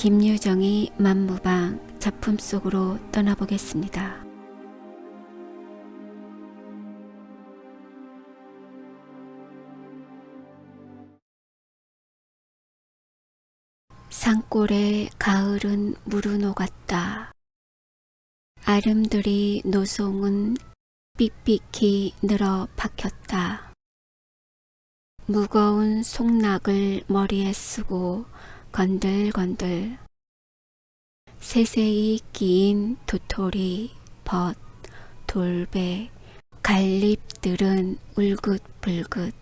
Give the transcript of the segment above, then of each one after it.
김유정의 만무방 작품 속으로 떠나보겠습니다. 산골에 가을은 무르녹았다. 아름드리 노송은 삑삑히 늘어 박혔다. 무거운 송락을 머리에 쓰고 건들건들 세세히 끼인 도토리, 벗, 돌배, 갈잎들은 울긋불긋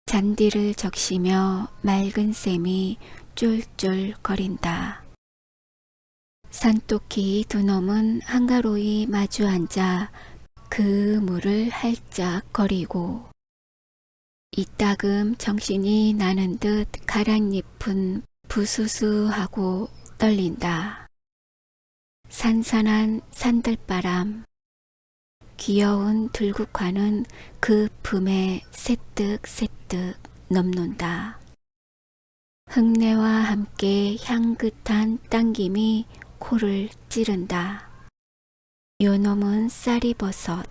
잔디를 적시며 맑은 샘이 쫄쫄 거린다. 산토끼 두 놈은 한가로이 마주 앉아 그 물을 할짝거리고 이따금 정신이 나는 듯 가랑잎은 부스스하고 떨린다. 산산한 산들바람, 귀여운 들국화는 그 품에 새뜩새뜩 넘논다. 흙내와 함께 향긋한 당김이 코를 찌른다. 요놈은 쌀이버섯,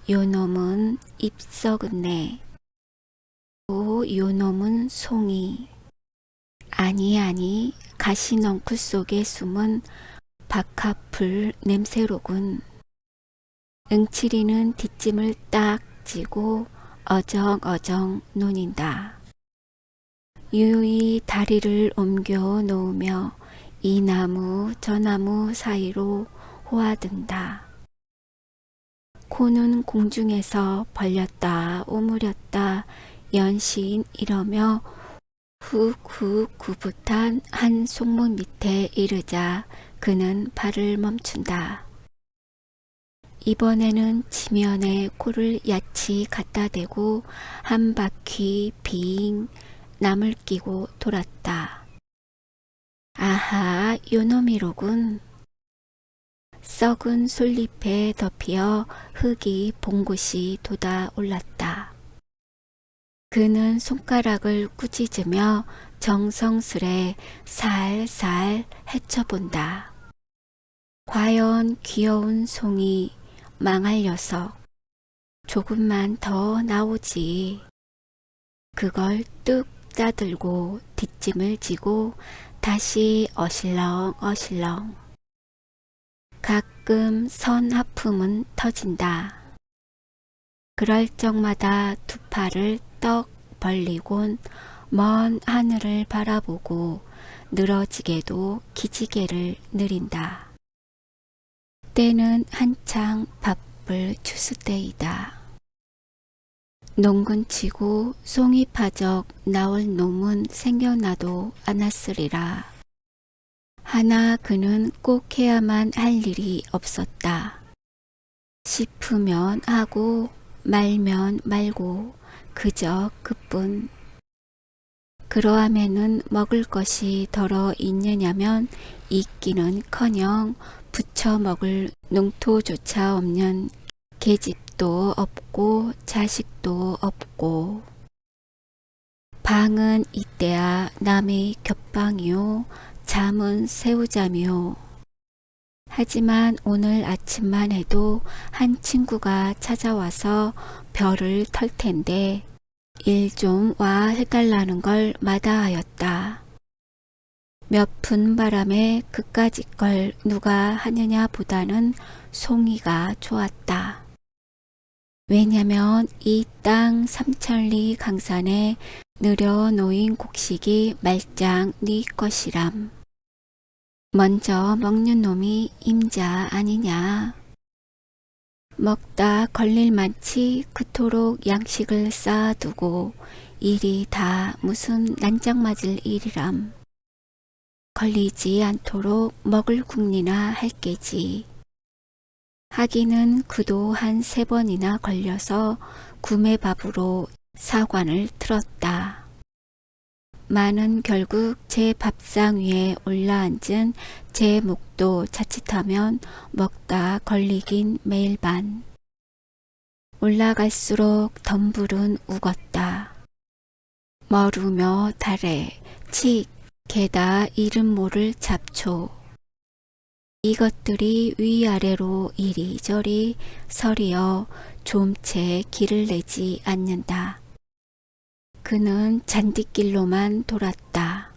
요놈은 잎썩은내, 또 요놈은 송이. 아니 가시넝쿨 속에 숨은 박하풀 냄새로군. 응치리는 뒷짐을 딱 쥐고 어정어정 논인다. 유유히 다리를 옮겨 놓으며 이 나무 저 나무 사이로 호화든다. 코는 공중에서 벌렸다 오므렸다 연신 이러며 훅훅 구붓한 한 송문 밑에 이르자 그는 발을 멈춘다. 이번에는 지면에 코를 야치 갖다 대고 한 바퀴 빙 남을 끼고 돌았다. 아하, 요놈이로군. 썩은 솔잎에 덮여 흙이 봉긋이 돋아 올랐다. 그는 손가락을 꾸짖으며 정성스레 살살 헤쳐본다. 과연 귀여운 송이, 망할 녀석, 조금만 더 나오지. 그걸 뚝 따들고 뒷짐을 지고 다시 어실렁어실렁. 가끔 선 하품은 터진다. 그럴 적마다 두 팔을 떡 벌리곤 먼 하늘을 바라보고 늘어지게도 기지개를 느린다. 때는 한창 바쁠 추수 때이다. 농근치고 송이 파적 나올 놈은 생겨나도 않았으리라. 하나 그는 꼭 해야만 할 일이 없었다. 싶으면 하고 말면 말고 그저 그뿐. 그러함에는 먹을 것이 덜어 있느냐면 있기는커녕 부쳐 먹을 농토조차 없는 계집도 없고 자식도 없고. 방은 이때야 남의 겹방이요 잠은 새우잠이요. 하지만 오늘 아침만 해도 한 친구가 찾아와서 별을 털 텐데 일 좀 와 해달라는 걸 마다하였다. 몇 푼 바람에 그까짓 걸 누가 하느냐 보다는 송이가 좋았다. 왜냐면 이 땅 삼천리 강산에 느려 놓인 곡식이 말짱 네 것이람. 먼저 먹는 놈이 임자 아니냐. 먹다 걸릴 만치 그토록 양식을 쌓아두고 일이 다 무슨 난장 맞을 일이람. 걸리지 않도록 먹을 국리나 할 게지. 하기는 그도 한 3번이나 걸려서 구매밥으로 사관을 틀었다. 마는 결국 제 밥상 위에 올라앉은 제 목도 자칫하면 먹다 걸리긴 매일 반. 올라갈수록 덤불은 우겄다. 머루며 달에 칙 게다 이름 모를 잡초. 이것들이 위아래로 이리저리 서리어 좀채 길을 내지 않는다. 그는 잔디길로만 돌았다.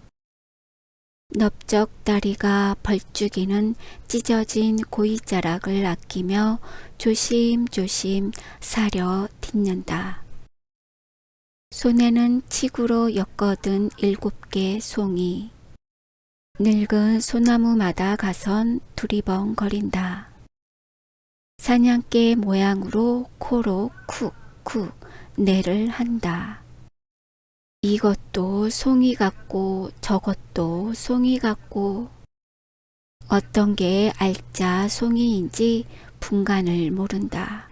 넓적 다리가 벌쭉이는 찢어진 고이자락을 아끼며 조심조심 사려 딛는다. 손에는 칡으로 엮어둔 7개 송이. 늙은 소나무마다 가선 두리번거린다. 사냥개 모양으로 코로 쿡쿡 내를 한다. 이것도 송이 같고 저것도 송이 같고 어떤 게 알짜 송이인지 분간을 모른다.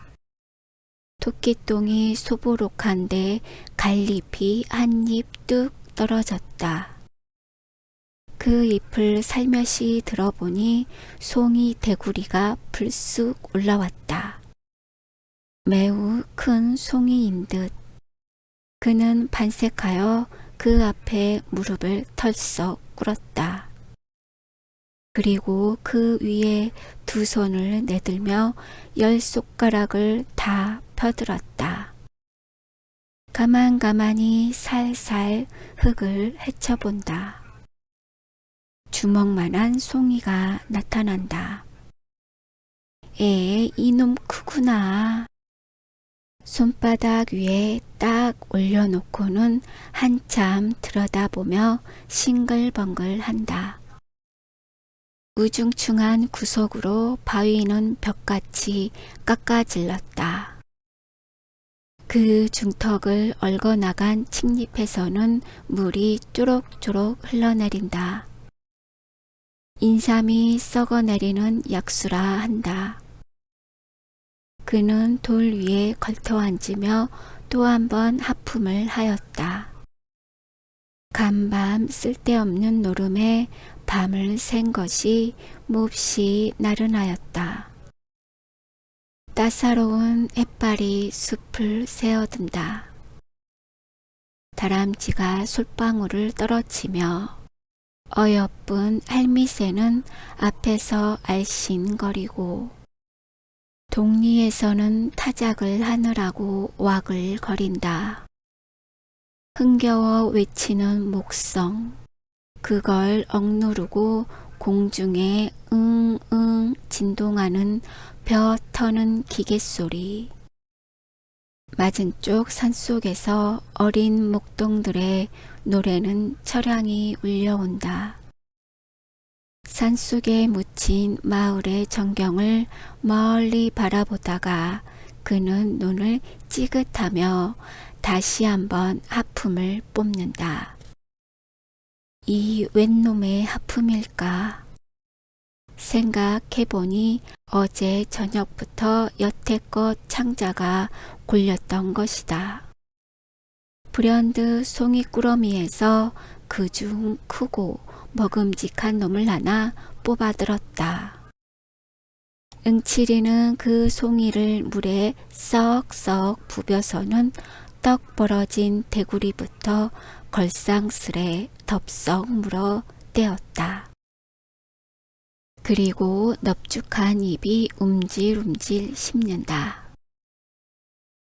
토끼똥이 소보록한데 갈잎이 한 입 뚝 떨어졌다. 그 잎을 살며시 들어보니 송이 대구리가 불쑥 올라왔다. 매우 큰 송이인 듯. 그는 반색하여 그 앞에 무릎을 털썩 꿇었다. 그리고 그 위에 두 손을 내들며 10손가락을 다 펴들었다. 가만가만히 살살 흙을 헤쳐본다. 주먹만한 송이가 나타난다. 이놈 크구나. 손바닥 위에 딱 올려놓고는 한참 들여다보며 싱글벙글 한다. 우중충한 구석으로 바위는 벽같이 깎아질렀다. 그 중턱을 얽어나간 칡잎에서는 물이 쪼록쪼록 흘러내린다. 인삼이 썩어내리는 약수라 한다. 그는 돌 위에 걸터앉으며 또 한 번 하품을 하였다. 간밤 쓸데없는 노름에 밤을 샌 것이 몹시 나른하였다. 따사로운 햇발이 숲을 새어든다. 다람쥐가 솔방울을 떨어치며 어여쁜 할미새는 앞에서 알씬거리고 동리에서는 타작을 하느라고 왁을 거린다. 흥겨워 외치는 목성, 그걸 억누르고 공중에 응응 진동하는 벼 터는 기계소리. 맞은쪽 산속에서 어린 목동들의 노래는 처량히 울려온다. 산속에 묻힌 마을의 전경을 멀리 바라보다가 그는 눈을 찌긋하며 다시 한번 하품을 뽐는다. 이 웬 놈의 하품일까? 생각해보니 어제 저녁부터 여태껏 창자가 굴렸던 것이다. 불현듯 송이꾸러미에서 그중 크고 먹음직한 놈을 하나 뽑아들었다. 응치리는 그 송이를 물에 썩썩 부벼서는 떡 벌어진 대구리부터 걸상스레 덥석 물어 떼었다. 그리고 넙죽한 입이 움찔움찔 씹는다.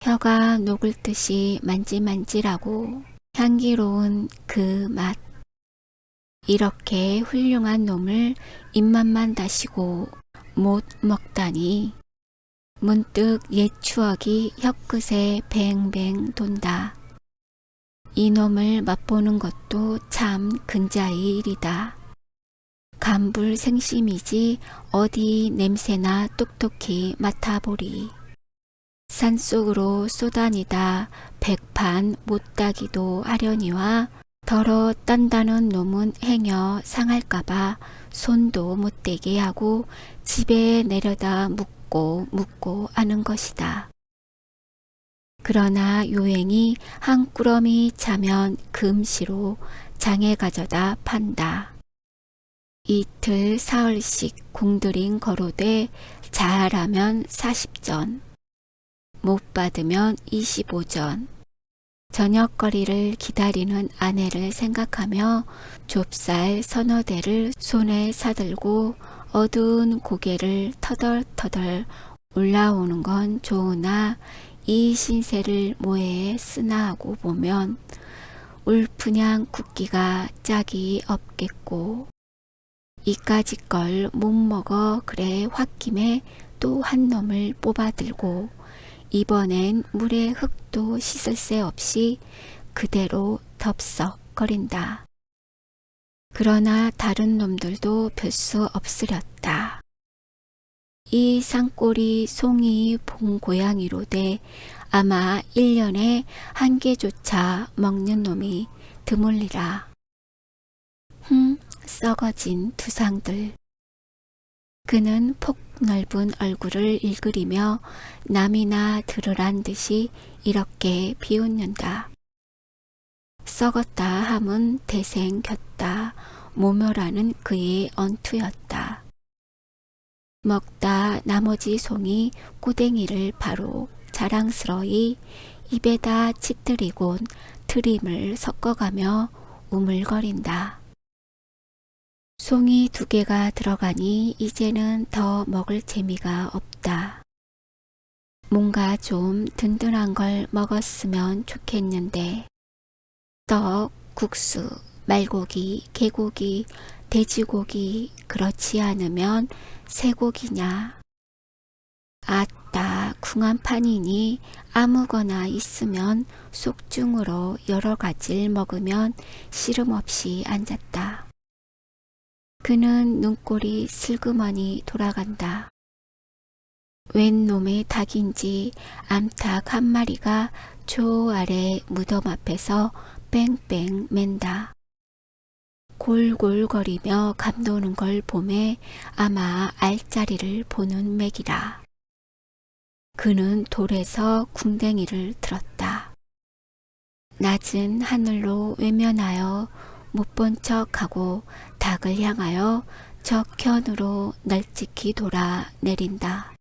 혀가 녹을 듯이 만질만질하고 향기로운 그 맛. 이렇게 훌륭한 놈을 입맛만 다시고 못 먹다니. 문득 옛 추억이 혀끝에 뱅뱅 돈다. 이놈을 맛보는 것도 참 근자의 일이다. 간불생심이지 어디 냄새나 똑똑히 맡아보리. 산속으로 쏘다니다 백판 못따기도 하려니와 더러 딴다는 놈은 행여 상할까봐 손도 못 대게 하고 집에 내려다 묻고 하는 것이다. 그러나 요행이 한 꾸러미 차면 금시로 장에 가져다 판다. 이틀 사흘씩 공들인 거로되 잘하면 40전, 못 받으면 25전, 저녁거리를 기다리는 아내를 생각하며 좁쌀 서너 대를 손에 사들고 어두운 고개를 터덜터덜 올라오는 건 좋으나 이 신세를 뭐에 쓰나 하고 보면 울프냥 굵기가 짝이 없겠고 이까짓 걸 못 먹어 그래 홧김에 또 한 놈을 뽑아들고 이번엔 물에 흙도 씻을 새 없이 그대로 덥석거린다. 그러나 다른 놈들도 별 수 없으렸다. 이 산골이 송이 본 고양이로되 아마 1년에 한 개조차 먹는 놈이 드물리라. 썩어진 두상들. 그는 폭넓은 얼굴을 일그리며 남이나 들으란 듯이 이렇게 비웃는다. 썩었다 함은 대생 겼다 모멸하는 그의 언투였다. 먹다 나머지 송이 꼬댕이를 바로 자랑스러이 입에다 치뜨리곤 트림을 섞어가며 우물거린다. 송이 2개가 들어가니 이제는 더 먹을 재미가 없다. 뭔가 좀 든든한 걸 먹었으면 좋겠는데 떡, 국수, 말고기, 개고기, 돼지고기 그렇지 않으면 쇠고기냐. 아따 궁한판이니 아무거나 있으면 속중으로 여러 가지를 먹으면 시름없이 앉았다. 그는 눈꼴이 슬그머니 돌아간다. 웬 놈의 닭인지 암탉 한 마리가 조 아래 무덤 앞에서 뺑뺑 맨다. 골골거리며 감도는 걸 보매 아마 알짜리를 보는 맥이라. 그는 돌에서 궁뎅이를 들었다. 낮은 하늘로 외면하여 못 본 척하고 닭을 향하여 적현으로 널찍히 돌아 내린다.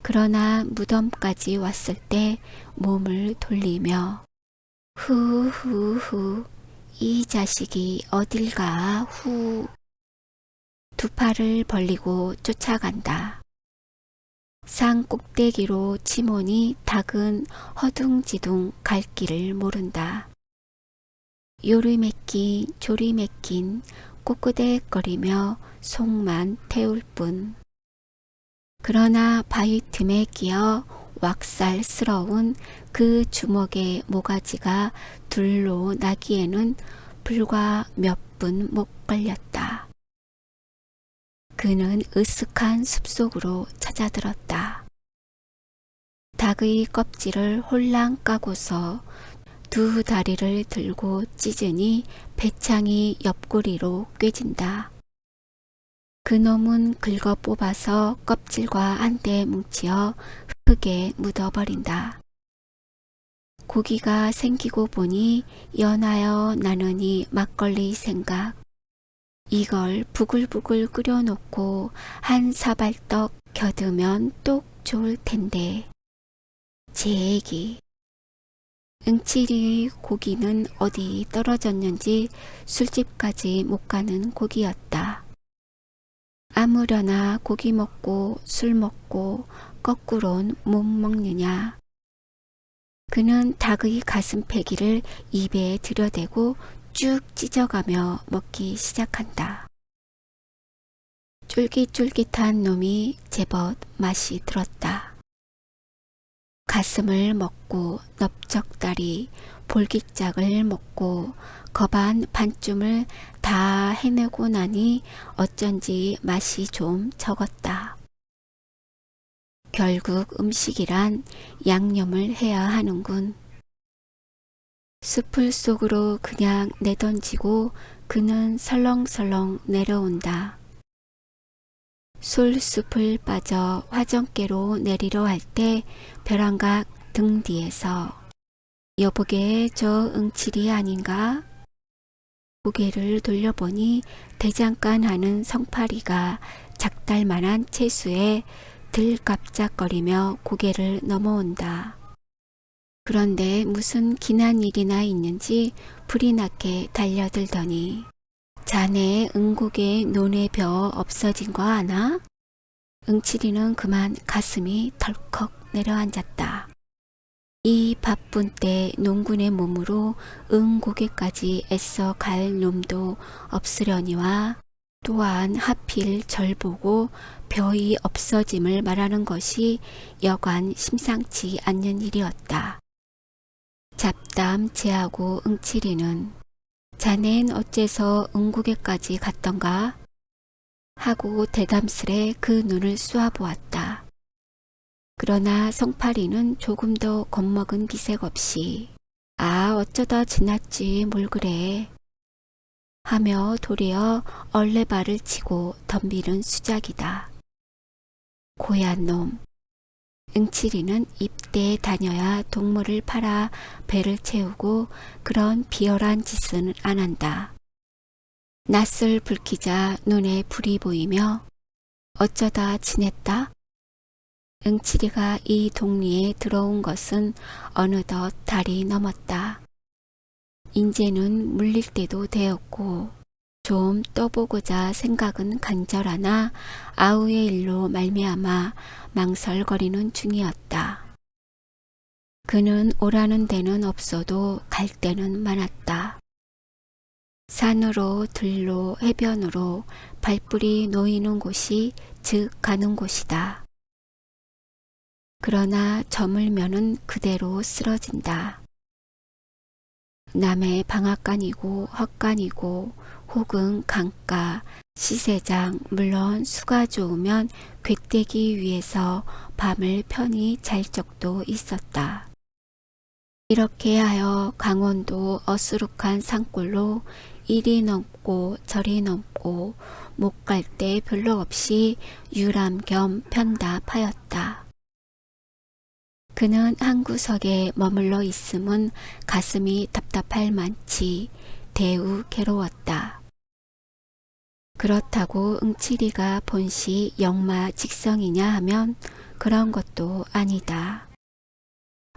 그러나 무덤까지 왔을 때 몸을 돌리며 후후후 이 자식이 어딜 가 후. 2 팔을 벌리고 쫓아간다. 산 꼭대기로 치모니 닭은 허둥지둥 갈 길을 모른다. 요리 맡긴 조리 맡긴 꼬끄댁거리며 속만 태울 뿐. 그러나 바위 틈에 끼어 왁살스러운 그 주먹의 모가지가 둘로 나기에는 불과 몇 분 못 걸렸다. 그는 으슥한 숲속으로 찾아들었다. 닭의 껍질을 홀랑 까고서 2 다리를 들고 찢으니 배창이 옆구리로 꿰진다. 그놈은 긁어 뽑아서 껍질과 한데 뭉치어 흙에 묻어버린다. 고기가 생기고 보니 연하여 나느니 막걸리 생각. 이걸 부글부글 끓여놓고 한 사발떡 겨두면 똑 좋을 텐데. 제기. 응칠이 고기는 어디 떨어졌는지 술집까지 못 가는 고기였다. 아무려나 고기 먹고 술 먹고 거꾸론 못 먹느냐. 그는 닭의 가슴패기를 입에 들여대고 쭉 찢어가며 먹기 시작한다. 쫄깃쫄깃한 놈이 제법 맛이 들었다. 가슴을 먹고 넓적다리, 볼깃짝을 먹고 거반 반쯤을 다 해내고 나니 어쩐지 맛이 좀 적었다. 결국 음식이란 양념을 해야 하는군. 숲을 속으로 그냥 내던지고 그는 설렁설렁 내려온다. 솔숲을 빠져 화정깨로 내리려 할 때 벼랑각 등 뒤에서 여보게 저 응칠이 아닌가? 고개를 돌려보니 대장간 하는 성파리가 작달만한 채수에 들갑작거리며 고개를 넘어온다. 그런데 무슨 기난 일이나 있는지 불이 나게 달려들더니 자네 응국의 논의 벼 없어진 거 아나? 응칠이는 그만 가슴이 덜컥 내려앉았다. 이 바쁜 때 농군의 몸으로 응고개까지 애써 갈 놈도 없으려니와 또한 하필 절 보고 벼이 없어짐을 말하는 것이 여간 심상치 않는 일이었다. 잡담 제하고 응칠이는 자넨 어째서 응고개까지 갔던가? 하고 대담스레 그 눈을 쏘아보았다. 그러나 성팔이는 조금도 겁먹은 기색 없이 아 어쩌다 지났지 뭘 그래 하며 도리어 얼레발을 치고 덤비는 수작이다. 고얀 놈. 응칠이는 입대에 다녀야 동물을 팔아 배를 채우고 그런 비열한 짓은 안 한다. 낯을 붉히자 눈에 불이 보이며 어쩌다 지냈다? 응칠이가 이 동리에 들어온 것은 어느덧 달이 넘었다. 인제는 물릴 때도 되었고 좀 떠보고자 생각은 간절하나 아우의 일로 말미암아 망설거리는 중이었다. 그는 오라는 데는 없어도 갈 데는 많았다. 산으로 들로 해변으로 발뿔이 놓이는 곳이 즉 가는 곳이다. 그러나 저물면은 그대로 쓰러진다. 남의 방앗간이고 헛간이고 혹은 강가, 시세장, 물론 수가 좋으면 괭떼기 위해서 밤을 편히 잘 적도 있었다. 이렇게 하여 강원도 어수룩한 산골로 이리 넘고 저리 넘고 못 갈 때 별로 없이 유람 겸 편답하였다. 그는 한 구석에 머물러 있음은 가슴이 답답할 만치 대우 괴로웠다. 그렇다고 응칠이가 본시 역마직성이냐 하면 그런 것도 아니다.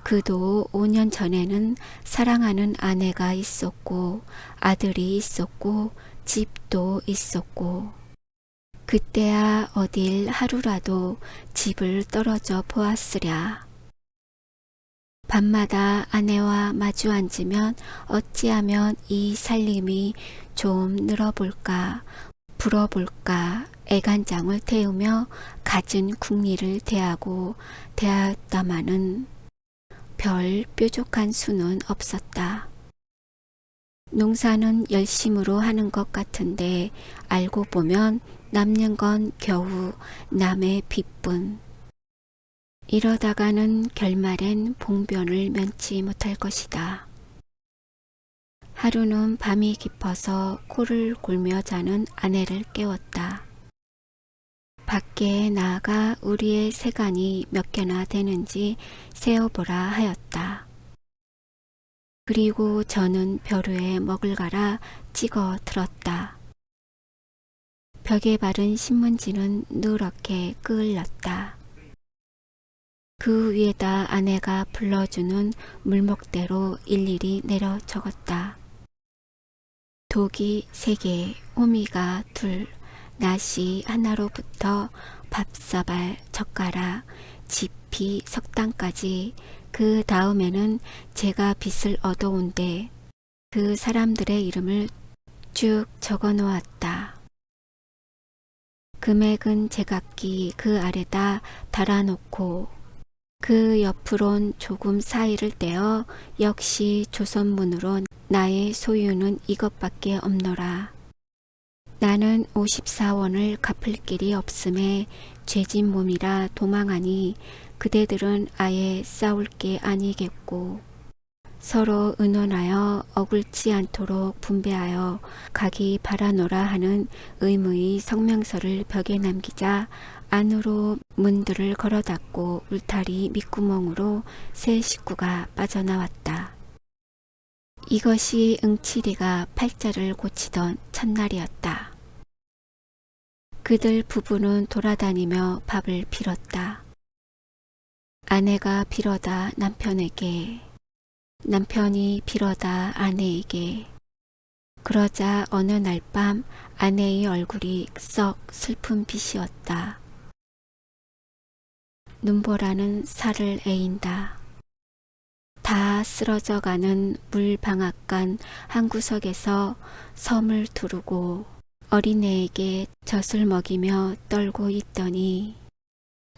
그도 5년 전에는 사랑하는 아내가 있었고 아들이 있었고 집도 있었고 그때야 어딜 하루라도 집을 떨어져 보았으랴. 밤마다 아내와 마주 앉으면 어찌하면 이 살림이 좀 늘어볼까 불어볼까 애간장을 태우며 갖은 궁리를 대하고 대하였다마는 별 뾰족한 수는 없었다. 농사는 열심으로 하는 것 같은데 알고 보면 남는 건 겨우 남의 빚뿐. 이러다가는 결말엔 봉변을 면치 못할 것이다. 하루는 밤이 깊어서 코를 골며 자는 아내를 깨웠다. 밖에 나아가 우리의 세간이 몇 개나 되는지 세어보라 하였다. 그리고 저는 벼루에 먹을 갈아 찍어 들었다. 벽에 바른 신문지는 누렇게 끄을렀다. 그 위에다 아내가 불러주는 물목대로 일일이 내려 적었다. 독이 3개, 호미가 2, 낫이 하나로부터 밥사발, 젓가락, 지피, 석당까지 그 다음에는 제가 빚을 얻어온데 그 사람들의 이름을 쭉 적어 놓았다. 금액은 제각기 그 아래다 달아놓고 그 옆으론 조금 사이를 떼어 역시 조선문으로 나의 소유는 이것밖에 없노라. 나는 54원을 갚을 길이 없음에 죄진 몸이라 도망하니 그대들은 아예 싸울 게 아니겠고 서로 의논하여 어글지 않도록 분배하여 가기 바라노라 하는 의무의 성명서를 벽에 남기자 안으로 문들을 걸어 닫고 울타리 밑구멍으로 새 식구가 빠져나왔다. 이것이 응칠이가 팔자를 고치던 첫날이었다. 그들 부부는 돌아다니며 밥을 빌었다. 아내가 빌어다 남편에게 남편이 빌어다 아내에게. 그러자 어느 날 밤 아내의 얼굴이 썩 슬픈 빛이었다. 눈보라는 살을 에인다. 다 쓰러져가는 물방앗간 한 구석에서 섬을 두르고 어린애에게 젖을 먹이며 떨고 있더니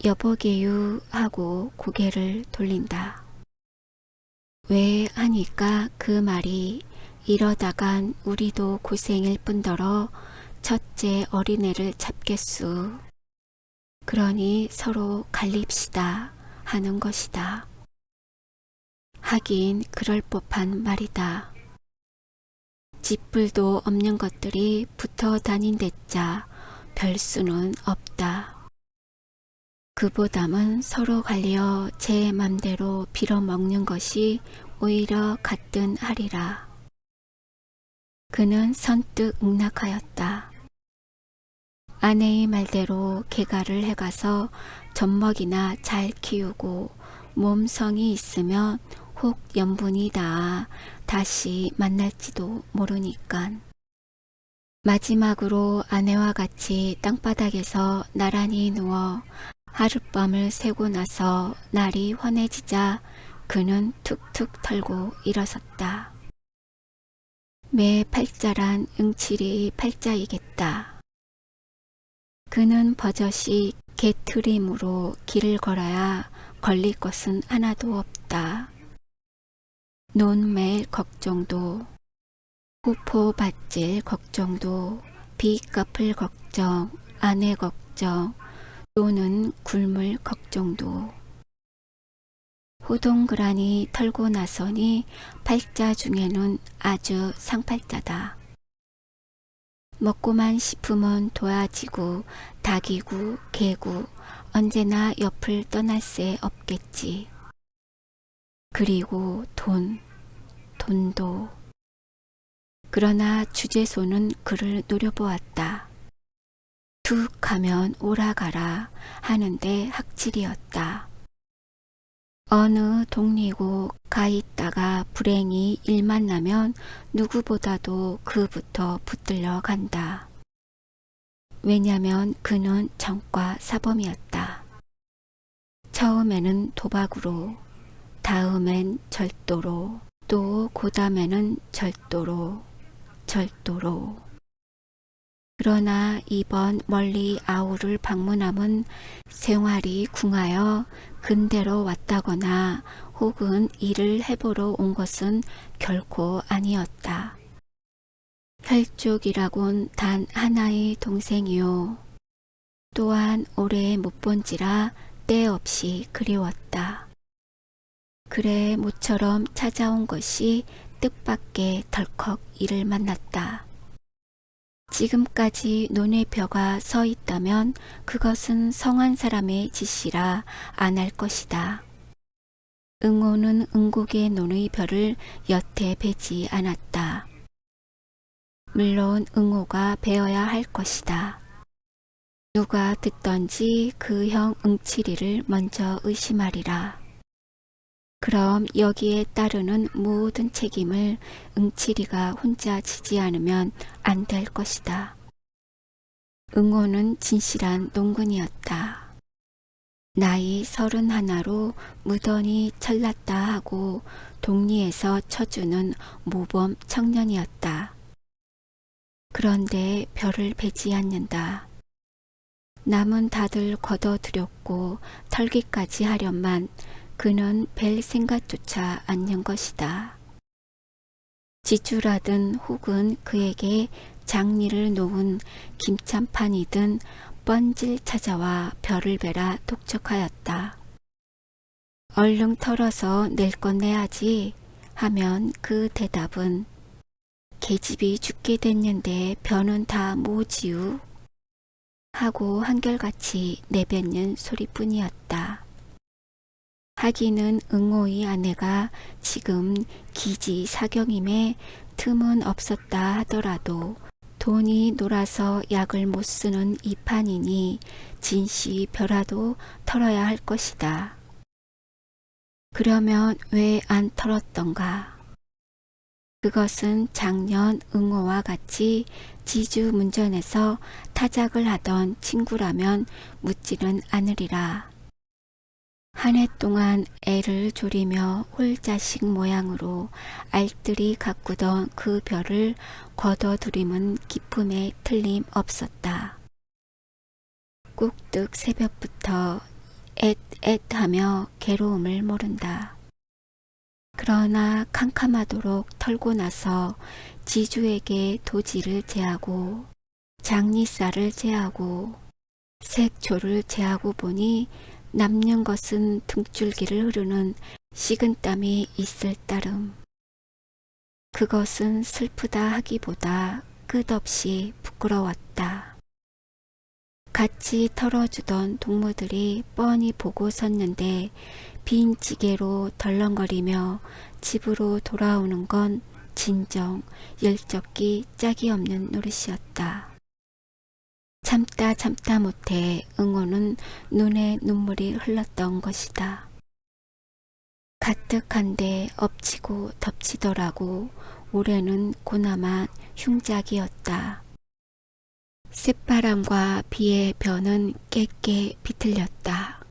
여보게유 하고 고개를 돌린다. 왜 하니까 그 말이 이러다간 우리도 고생일 뿐더러 첫째 어린애를 잡겠수. 그러니 서로 갈립시다 하는 것이다. 하긴 그럴 법한 말이다. 짓불도 없는 것들이 붙어 다닌댔자 별 수는 없다. 그보담은 서로 갈려 제 맘대로 빌어먹는 것이 오히려 가뜩하리라. 그는 선뜻 응낙하였다. 아내의 말대로 개가를 해가서 젖먹이나 잘 키우고 몸성이 있으면 혹 연분이 닿아 다시 만날지도 모르니깐. 마지막으로 아내와 같이 땅바닥에서 나란히 누워 하룻밤을 새고 나서 날이 환해지자 그는 툭툭 털고 일어섰다. 매 팔자란 응칠이 팔자이겠다. 그는 버젓이 개트림으로 길을 걸어야 걸릴 것은 하나도 없다. 논매일 걱정도, 후포 밭질 걱정도, 빚 갚을 걱정, 아내 걱정, 또는 굶을 걱정도. 호동그라니 털고 나서니 팔자 중에는 아주 상팔자다. 먹고만 싶으면 도화지고 닭이고 개고 언제나 옆을 떠날 새 없겠지. 그리고 돈도. 그러나 주제소는 그를 노려보았다. 툭 하면 오라가라 하는데 학질이었다. 어느 동리고 가 있다가 불행히 일만 나면 누구보다도 그부터 붙들려 간다. 왜냐면 그는 정과 사범이었다. 처음에는 도박으로, 다음엔 절도로, 또 고담에는 절도로. 그러나 이번 멀리 아우를 방문함은 생활이 궁하여 근대로 왔다거나 혹은 일을 해보러 온 것은 결코 아니었다. 혈족이라곤 단 하나의 동생이요. 또한 오래 못 본지라 때없이 그리웠다. 그래 모처럼 찾아온 것이 뜻밖의 덜컥 이를 만났다. 지금까지 논의 벼가 서 있다면 그것은 성한 사람의 짓이라 안 할 것이다. 응호는 응곡의 논의 벼를 여태 베지 않았다. 물론 응호가 베어야 할 것이다. 누가 듣던지 그 형 응칠이를 먼저 의심하리라. 그럼 여기에 따르는 모든 책임을 응칠이가 혼자 지지 않으면 안 될 것이다. 응호는 진실한 농군이었다. 나이 31로 무던히 철났다 하고 동리에서 쳐주는 모범 청년이었다. 그런데 별을 베지 않는다. 남은 다들 걷어들였고 털기까지 하련만 그는 뵐 생각조차 않는 것이다. 지주라든 혹은 그에게 장리를 놓은 김찬판이든 뻔질 찾아와 별을 베라 독촉하였다. 얼른 털어서 낼 건 내야지 하면 그 대답은 계집이 죽게 됐는데 별은 다 뭐지우? 하고 한결같이 내뱉는 소리뿐이었다. 하기는 응호의 아내가 지금 기지 사경임에 틈은 없었다 하더라도 돈이 놀아서 약을 못 쓰는 이 판이니 진시 벼라도 털어야 할 것이다. 그러면 왜 안 털었던가? 그것은 작년 응호와 같이 지주문전에서 타작을 하던 친구라면 묻지는 않으리라. 한 해 동안 애를 졸이며 홀자식 모양으로 알뜰히 가꾸던 그 별을 걷어들임은 기쁨에 틀림없었다. 꾹득 새벽부터 앳앳하며 괴로움을 모른다. 그러나 캄캄하도록 털고 나서 지주에게 도지를 제하고 장리쌀을 제하고 색초를 제하고 보니 남는 것은 등줄기를 흐르는 식은땀이 있을 따름. 그것은 슬프다 하기보다 끝없이 부끄러웠다. 같이 털어주던 동무들이 뻔히 보고 섰는데 빈 지게로 덜렁거리며 집으로 돌아오는 건 진정 열적기 짝이 없는 노릇이었다. 참다 못해 응호는 눈에 눈물이 흘렀던 것이다. 가뜩한데 엎치고 덮치더라고. 올해는 고나마 흉작이었다. 쇳바람과 비의 변은 깨깨 비틀렸다.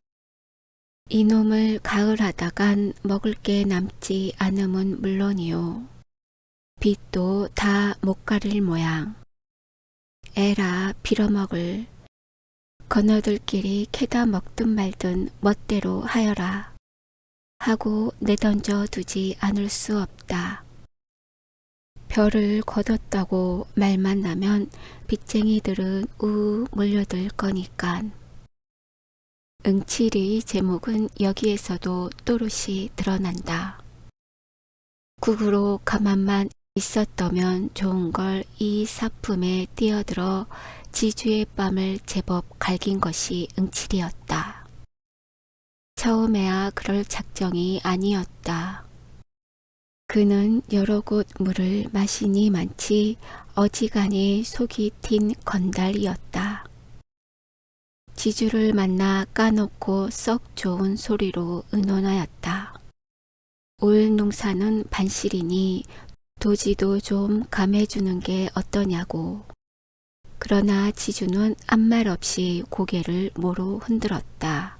이놈을 가을하다간 먹을 게 남지 않음은 물론이요. 빚도 다 못 가릴 모양. 에라 빌어먹을. 건어들끼리 캐다 먹든 말든 멋대로 하여라. 하고 내던져 두지 않을 수 없다. 별을 거뒀다고 말만 나면 빚쟁이들은 우 몰려들 거니깐. 응칠이 제목은 여기에서도 또렷이 드러난다. 국으로 가만만 있었더면 좋은 걸 이 사품에 뛰어들어 지주의 뺨을 제법 갈긴 것이 응칠이었다. 처음에야 그럴 작정이 아니었다. 그는 여러 곳 물을 마시니 많지 어지간히 속이 튄 건달이었다. 지주를 만나 까놓고 썩 좋은 소리로 의논하였다. 올 농사는 반실이니 도지도 좀 감해주는 게 어떠냐고. 그러나 지주는 아무 말 없이 고개를 모로 흔들었다.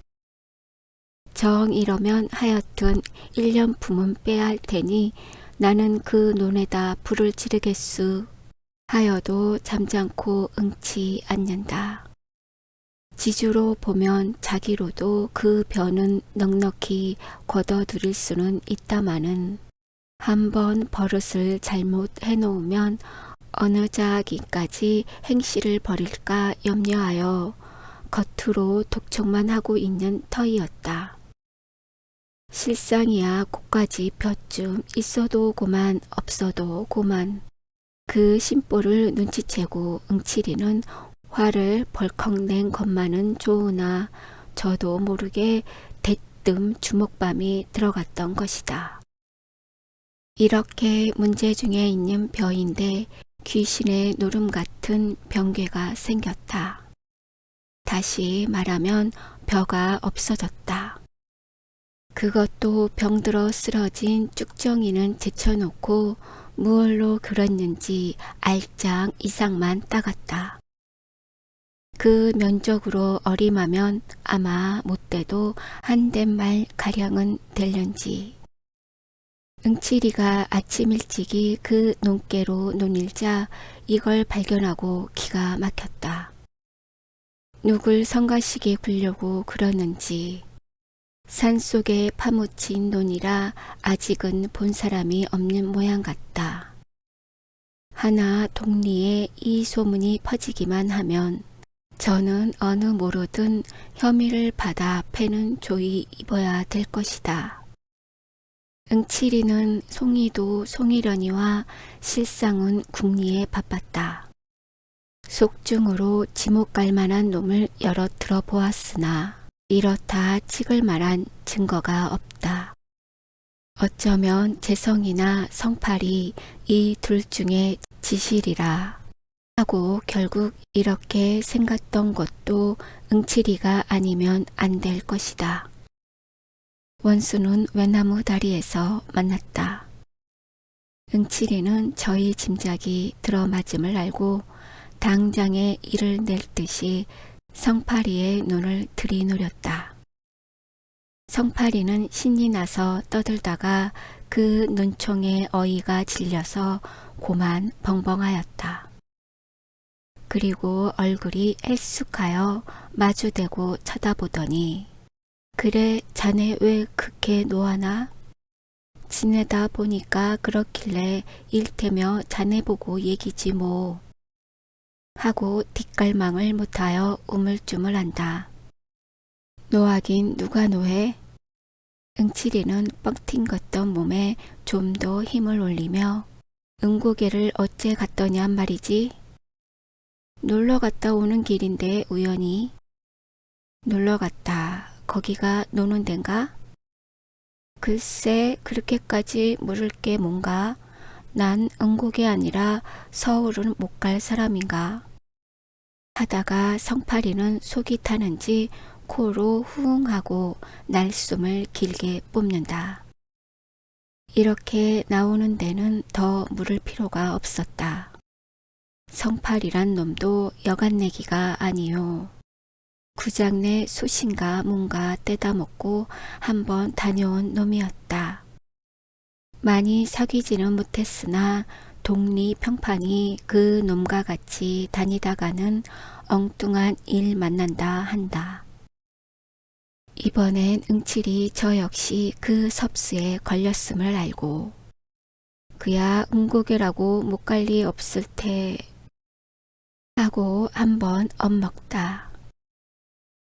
정 이러면 하여튼 1년 품은 빼야 할 테니 나는 그 논에다 불을 지르겠수 하여도 잠잠코 응치 않는다. 지주로 보면 자기로도 그 변은 넉넉히 걷어들일 수는 있다마는 한번 버릇을 잘못 해놓으면 어느 자기까지 행실을 버릴까 염려하여 겉으로 독촉만 하고 있는 터이었다. 실상이야 곳까지 볕좀 있어도 고만 없어도 고만. 그 심보를 눈치채고 응칠이는 화를 벌컥 낸 것만은 좋으나 저도 모르게 대뜸 주먹밤이 들어갔던 것이다. 이렇게 문제 중에 있는 벼인데 귀신의 노름 같은 병괴가 생겼다. 다시 말하면 벼가 없어졌다. 그것도 병들어 쓰러진 쭉정이는 제쳐놓고 무얼로 그랬는지 알짱 이상만 따갔다. 그 면적으로 어림하면 아마 못돼도 한 댓말 가량은 될런지. 응칠이가 아침 일찍이 그 논깨로 논일자 이걸 발견하고 기가 막혔다. 누굴 성가시게 굴려고 그러는지. 산속에 파묻힌 논이라 아직은 본 사람이 없는 모양 같다. 하나 동리에 이 소문이 퍼지기만 하면 저는 어느 모르든 혐의를 받아 패는 조이 입어야 될 것이다. 응칠이는 송이도 송이려니와 실상은 궁리에 바빴다. 속중으로 지목 갈 만한 놈을 여러 들어보았으나 이렇다 찍을 만한 증거가 없다. 어쩌면 재성이나 성팔이 이 둘 중에 지실이라 하고 결국 이렇게 생각던 것도 응칠이가 아니면 안 될 것이다. 원수는 외나무 다리에서 만났다. 응칠이는 저희 짐작이 들어맞음을 알고 당장에 이를 낼 듯이 성파리의 눈을 들이노렸다. 성파리는 신이 나서 떠들다가 그 눈총에 어이가 질려서 고만 벙벙하였다. 그리고 얼굴이 애쑥하여 마주대고 쳐다보더니 그래 자네 왜 그렇게 노하나? 지내다 보니까 그렇길래 일테며 자네 보고 얘기지 뭐 하고 뒷갈망을 못하여 우물쭈물한다. 노하긴 누가 노해? 응칠이는 뻥팅걷던 몸에 좀 더 힘을 올리며 응고개를 어째 갔더냔 말이지? 놀러 갔다 오는 길인데 우연히. 놀러 갔다. 거기가 노는 덴가? 글쎄 그렇게까지 물을 게 뭔가. 난 응곡이 아니라 서울은 못 갈 사람인가. 하다가 성파리는 속이 타는지 코로 후흥하고 날숨을 길게 뿜는다. 이렇게 나오는 데는 더 물을 필요가 없었다. 성팔이란 놈도 여간내기가 아니요. 구장내 솥인가 뭔가 떼다 먹고 한번 다녀온 놈이었다. 많이 사귀지는 못했으나 동리 평판이 그 놈과 같이 다니다가는 엉뚱한 일 만난다 한다. 이번엔 응칠이 저 역시 그 섭수에 걸렸음을 알고 그야 응고개라고 못 갈 리 없을 테 하고 한번 엿먹다.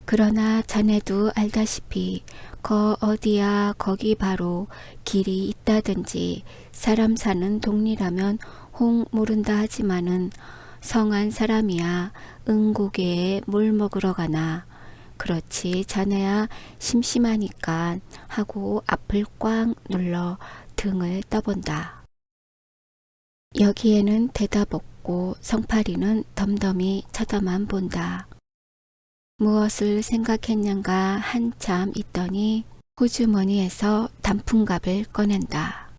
그러나 자네도 알다시피 거 어디야 거기 바로 길이 있다든지 사람 사는 동리라면 홍 모른다 하지만은 성한 사람이야 응고개에 물 먹으러 가나. 그렇지 자네야 심심하니까 하고 앞을 꽉 눌러 등을 떠본다. 여기에는 대답 없고 성파리는 덤덤히 쳐다만 본다. 무엇을 생각했는가 한참 있더니 호주머니에서 단풍갑을 꺼낸다.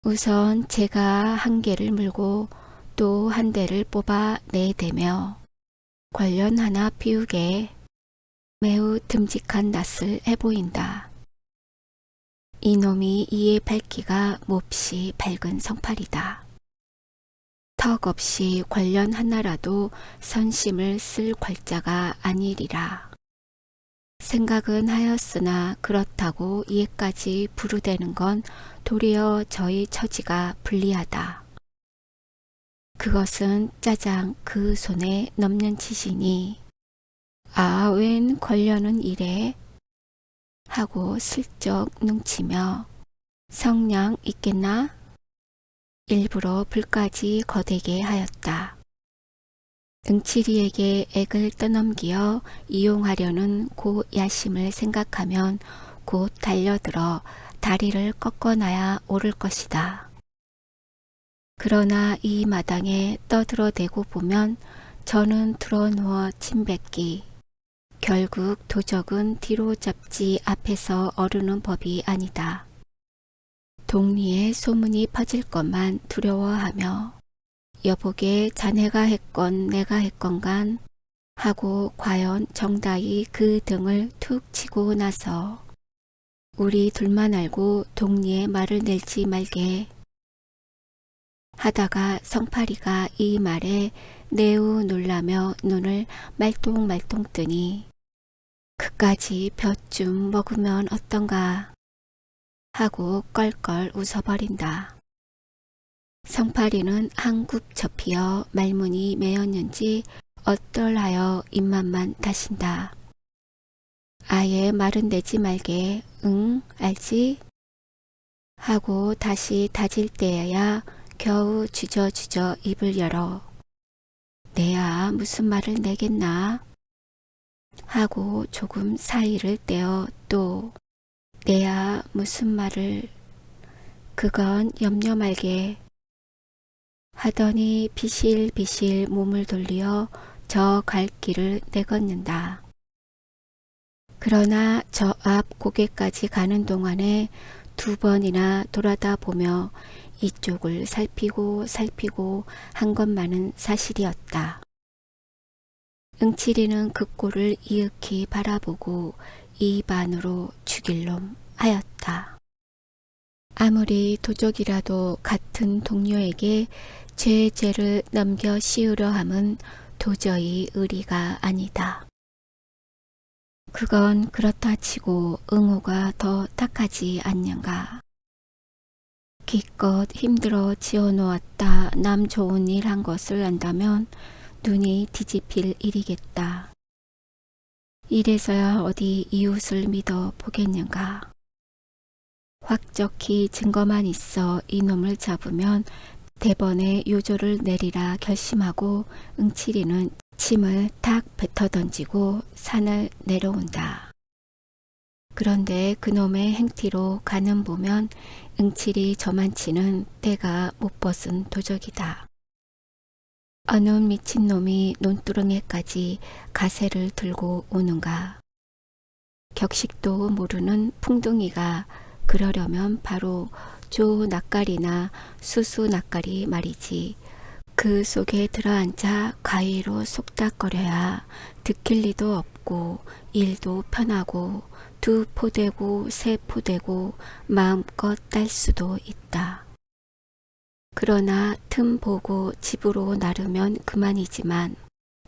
우선 제가 한 개를 물고 또 한 대를 뽑아 내대며 관련 하나 피우게 매우 듬직한 낯을 해보인다. 이놈이 이에 밝기가 몹시 밝은 성팔이다. 턱없이 관련 하나라도 선심을 쓸 괄자가 아니리라. 생각은 하였으나 그렇다고 이에까지 부르대는 건 도리어 저희 처지가 불리하다. 그것은 짜장 그 손에 넘는 짓이니 아 웬 관련은 이래? 하고 슬쩍 눈치며 성냥 있겠나? 일부러 불까지 거대게 하였다. 응칠이에게 액을 떠넘기어 이용하려는 그 야심을 생각하면 곧 달려들어 다리를 꺾어놔야 옳을 것이다. 그러나 이 마당에 떠들어대고 보면 저는 들어누워 침뱉기. 결국 도적은 뒤로 잡지 앞에서 어르는 법이 아니다. 동리에 소문이 퍼질 것만 두려워하며 여보게 자네가 했건 내가 했건간 하고 과연 정다이 그 등을 툭 치고 나서 우리 둘만 알고 동리에 말을 낼지 말게 하다가 성파리가 이 말에 매우 놀라며 눈을 말똥말똥 뜨니 그까지 볕 좀 먹으면 어떤가 하고 껄껄 웃어버린다. 성파리는 한굽 접히어 말문이 메었는지 어떨하여 입맛만 다신다. 아예 말은 내지 말게 응 알지? 하고 다시 다질 때에야 겨우 주저주저 입을 열어 내야 무슨 말을 내겠나? 하고 조금 사이를 떼어 또 내야 무슨 말을 그건 염려 말게 하더니 비실비실 몸을 돌리어 저 갈 길을 내걷는다. 그러나 저 앞 고개까지 가는 동안에 2번이나 돌아다 보며 이쪽을 살피고 한 것만은 사실이었다. 응칠이는 그 꼴을 이윽히 바라보고 입안으로 죽일 놈 하였다. 아무리 도적이라도 같은 동료에게 죄를 넘겨 씌우려 함은 도저히 의리가 아니다. 그건 그렇다 치고 응호가 더 탁하지 않는가. 기껏 힘들어 지어놓았다 남 좋은 일 한 것을 안다면 눈이 뒤집힐 일이겠다. 이래서야 어디 이웃을 믿어 보겠는가. 확적히 증거만 있어 이놈을 잡으면 대번에 요조를 내리라 결심하고 응칠이는 침을 탁 뱉어 던지고 산을 내려온다. 그런데 그놈의 행티로 가는 보면 응칠이 저만치는 때가 못 벗은 도적이다. 어느 미친놈이 논두렁에까지 가세를 들고 오는가. 격식도 모르는 풍둥이가 그러려면 바로 조 낯가리나 수수 낯가리 말이지. 그 속에 들어앉아 가위로 속닥거려야 들킬 리도 없고 일도 편하고 2포되고 3포되고 마음껏 딸 수도 있다. 그러나 틈 보고 집으로 나르면 그만이지만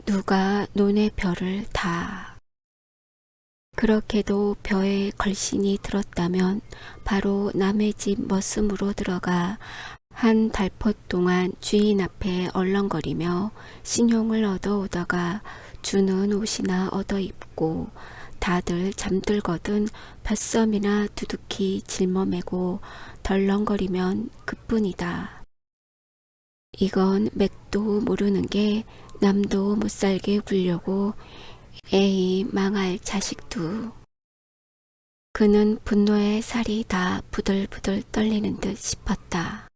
누가 논의 벼를 다. 그렇게도 벼에 걸신이 들었다면 바로 남의 집 머슴으로 들어가 한 달포 동안 주인 앞에 얼렁거리며 신용을 얻어오다가 주는 옷이나 얻어 입고 다들 잠들거든 볕섬이나 두둑히 짊어매고 덜렁거리면 그뿐이다. 이건 맥도 모르는 게 남도 못살게 굴려고 에이 망할 자식도. 그는 분노에 살이 다 부들부들 떨리는 듯 싶었다.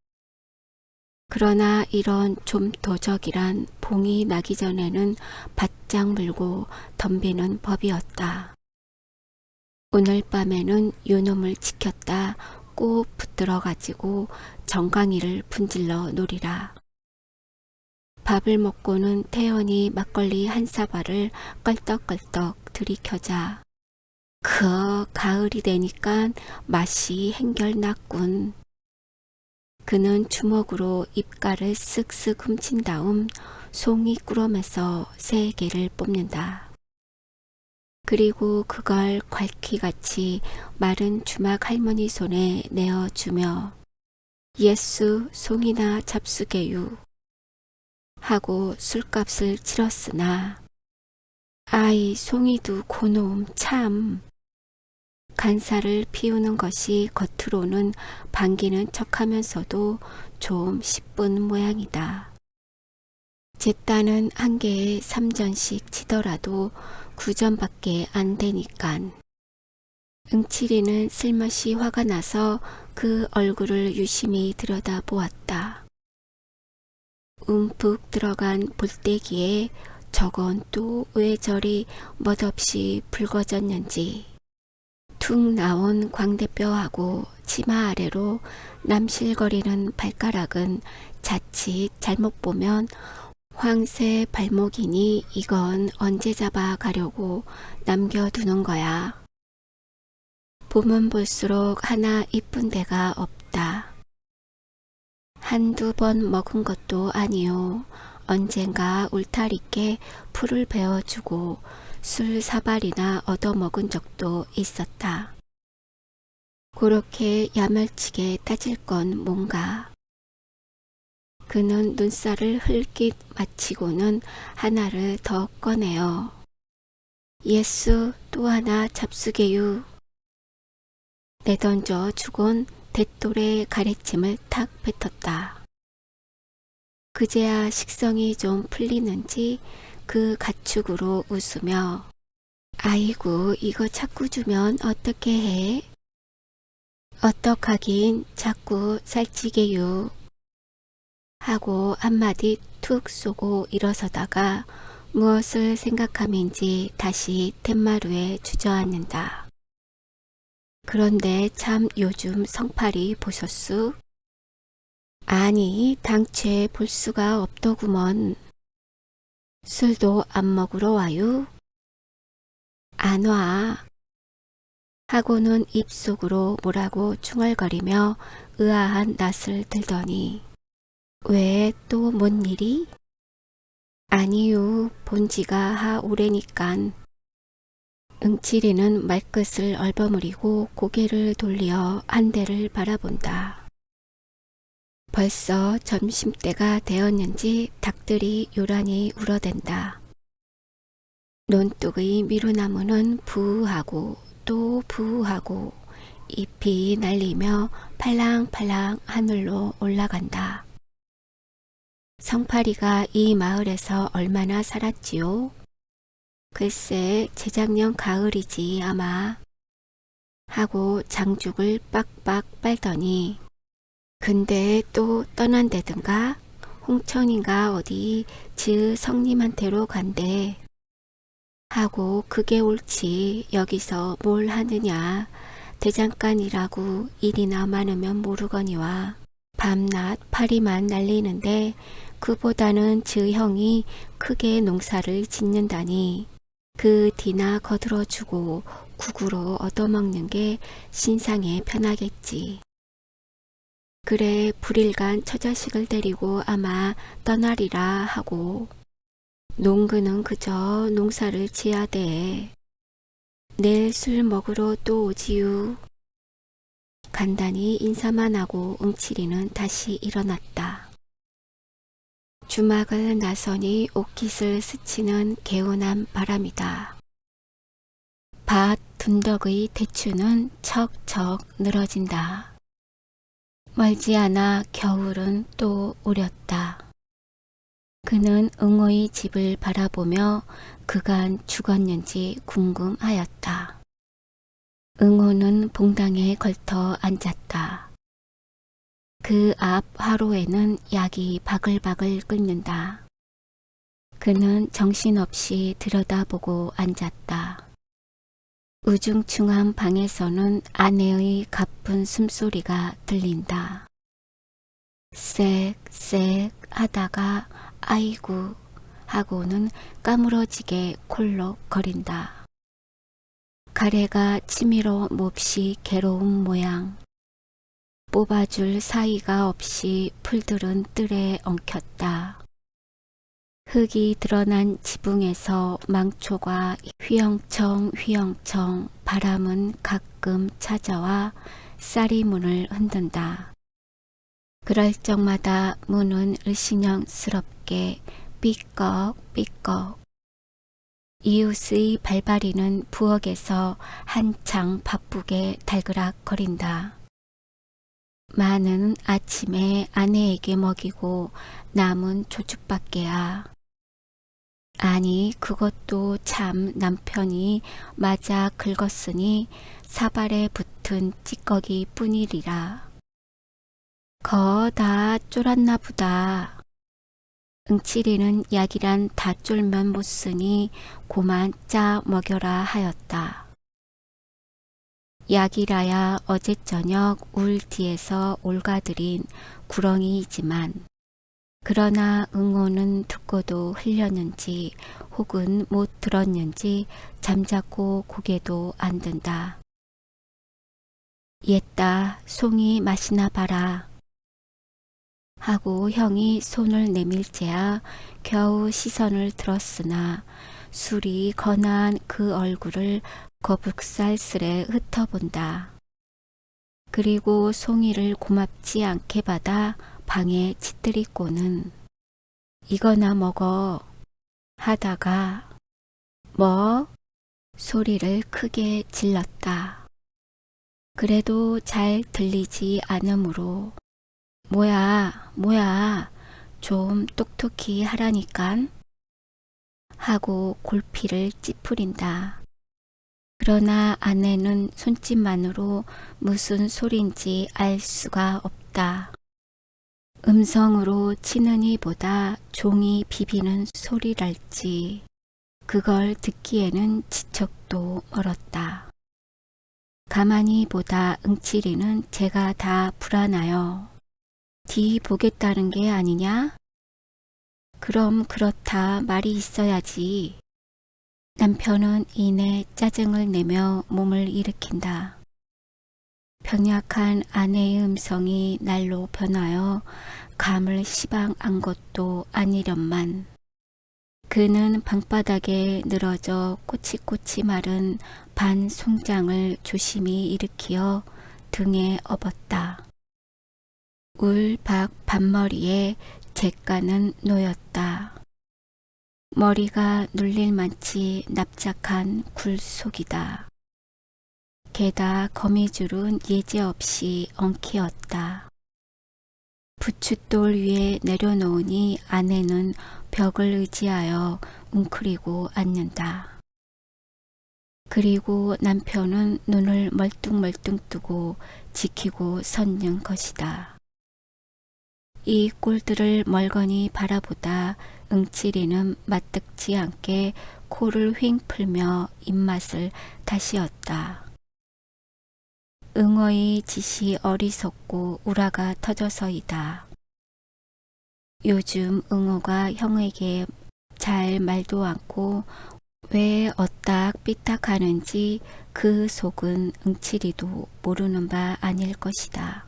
그러나 이런 좀 도적이란 봉이 나기 전에는 바짝 물고 덤비는 법이었다. 오늘 밤에는 요놈을 지켰다 꼭 붙들어 가지고 정강이를 분질러 놓으리라. 밥을 먹고는 태연히 막걸리 한 사발을 껄떡껄떡 들이켜자. 가을이 되니까 맛이 행결났군. 그는 주먹으로 입가를 쓱쓱 훔친 다음 송이 꾸러면서 3개를 뽑는다. 그리고 그걸 괄키같이 마른 주막 할머니 손에 내어주며 예수 송이나 잡수게유 하고 술값을 치렀으나 아이 송이도 고놈 참. 간살을 피우는 것이 겉으로는 반기는 척하면서도 좀 시쁜 모양이다. 제따는 한 개에 3전씩 치더라도 9전밖에 안 되니깐. 응칠이는 슬며시 화가 나서 그 얼굴을 유심히 들여다보았다. 움푹 들어간 볼때기에 저건 또 왜 저리 멋없이 붉어졌는지. 툭 나온 광대뼈하고 치마 아래로 남실거리는 발가락은 자칫 잘못 보면 황새 발목이니 이건 언제 잡아가려고 남겨두는 거야. 보면 볼수록 하나 이쁜 데가 없다. 1~2번 먹은 것도 아니요. 언젠가 울타리께 풀을 베어주고 술 4발이나 얻어먹은 적도 있었다. 그렇게 야멸치게 따질 건 뭔가. 그는 눈살을 흘깃 마치고는 하나를 더 꺼내어 예수 또 하나 잡수게유. 내던져 주곤 대돌의 가래침을 탁 뱉었다. 그제야 식성이 좀 풀리는지 그 가축으로 웃으며 아이고 이거 자꾸 주면 어떻게 해? 어떡하긴 자꾸 살찌게요. 하고 한마디 툭 쏘고 일어서다가 무엇을 생각함인지 다시 툇마루에 주저앉는다. 그런데 참 요즘 성팔이 보셨수? 아니 당최 볼 수가 없더구먼. 술도 안 먹으러 와유? 안 와. 하고는 입속으로 뭐라고 중얼거리며 의아한 낯을 들더니 왜 또 뭔 일이? 아니유 본지가 하 오래니깐. 응칠이는 말끝을 얼버무리고 고개를 돌려 한 대를 바라본다. 벌써 점심때가 되었는지 닭들이 요란히 울어댄다. 논둑의 미루나무는 부하고 또 부하고 잎이 날리며 팔랑팔랑 하늘로 올라간다. 성팔이가 이 마을에서 얼마나 살았지요? 글쎄 재작년 가을이지 아마. 하고 장죽을 빡빡 빨더니 근데 또 떠난다든가? 홍천인가 어디 즈 성님한테로 간대. 하고 그게 옳지 여기서 뭘 하느냐. 대장간이라고 일이나 많으면 모르거니와 밤낮 파리만 날리는데 그보다는 즈 형이 크게 농사를 짓는다니 그 뒤나 거들어주고 국으로 얻어먹는 게 신상에 편하겠지. 그래 불일간 처자식을 데리고 아마 떠나리라 하고 농그는 그저 농사를 지어야 돼. 내일 술 먹으러 또 오지유. 간단히 인사만 하고 응칠이는 다시 일어났다. 주막을 나서니 옷깃을 스치는 개운한 바람이다. 밭 둔덕의 대추는 척척 늘어진다. 멀지 않아 겨울은 또 오렸다. 그는 응호의 집을 바라보며 그간 죽었는지 궁금하였다. 응호는 봉당에 걸터 앉았다. 그 앞 화로에는 약이 바글바글 끓는다. 그는 정신없이 들여다보고 앉았다. 우중충한 방에서는 아내의 가쁜 숨소리가 들린다. 쌕쌕 하다가 아이고 하고는 까무러지게 콜록거린다. 가래가 치밀어 몹시 괴로운 모양. 뽑아줄 사이가 없이 풀들은 뜰에 엉켰다. 흙이 드러난 지붕에서 망초가 휘영청 바람은 가끔 찾아와 쌀이 문을 흔든다. 그럴 적마다 문은 을신형스럽게 삐꺽삐꺽. 이웃의 발바리는 부엌에서 한창 바쁘게 달그락거린다. 마는 아침에 아내에게 먹이고 남은 조축밖에야. 아니 그것도 참 남편이 맞아 긁었으니 사발에 붙은 찌꺼기 뿐이리라. 거 다 쫄았나 보다. 응칠이는 약이란 다 쫄면 못 쓰니 고만 짜 먹여라 하였다. 약이라야 어제 저녁 울 뒤에서 올가들인 구렁이이지만 그러나 응호는 듣고도 흘렸는지 혹은 못 들었는지 잠자코 고개도 안 든다. 옛다 송이 마시나 봐라. 하고 형이 손을 내밀재야 겨우 시선을 들었으나 술이 건한 그 얼굴을 거북살스레 흩어본다. 그리고 송이를 고맙지 않게 받아 방에 짙들이꼬는 이거나 먹어 하다가 뭐? 소리를 크게 질렀다. 그래도 잘 들리지 않으므로 뭐야 좀 똑똑히 하라니깐 하고 골피를 찌푸린다. 그러나 아내는 손짓만으로 무슨 소린지 알 수가 없다. 음성으로 치는 이보다 종이 비비는 소리랄지 그걸 듣기에는 지척도 멀었다. 가만히 보다 응치리는 제가 다 불안하여 뒤 보겠다는 게 아니냐? 그럼 그렇다 말이 있어야지. 남편은 이내 짜증을 내며 몸을 일으킨다. 병약한 아내의 음성이 날로 변하여 감을 시방한 것도 아니련만 그는 방바닥에 늘어져 꼬치꼬치 마른 반 송장을 조심히 일으키어 등에 업었다. 울박 반머리에 잿가는 놓였다. 머리가 눌릴 만치 납작한 굴속이다. 게다 거미줄은 예제없이 엉키었다. 부춧돌 위에 내려놓으니 아내는 벽을 의지하여 웅크리고 앉는다. 그리고 남편은 눈을 멀뚱멀뚱 뜨고 지키고 섰는 것이다. 이 꼴들을 멀거니 바라보다 응치리는 맞득지 않게 코를 휑 풀며 입맛을 다시었다. 응어의 짓이 어리석고 우라가 터져서이다. 요즘 응어가 형에게 잘 말도 않고 왜 어딱 삐딱하는지 그 속은 응치리도 모르는 바 아닐 것이다.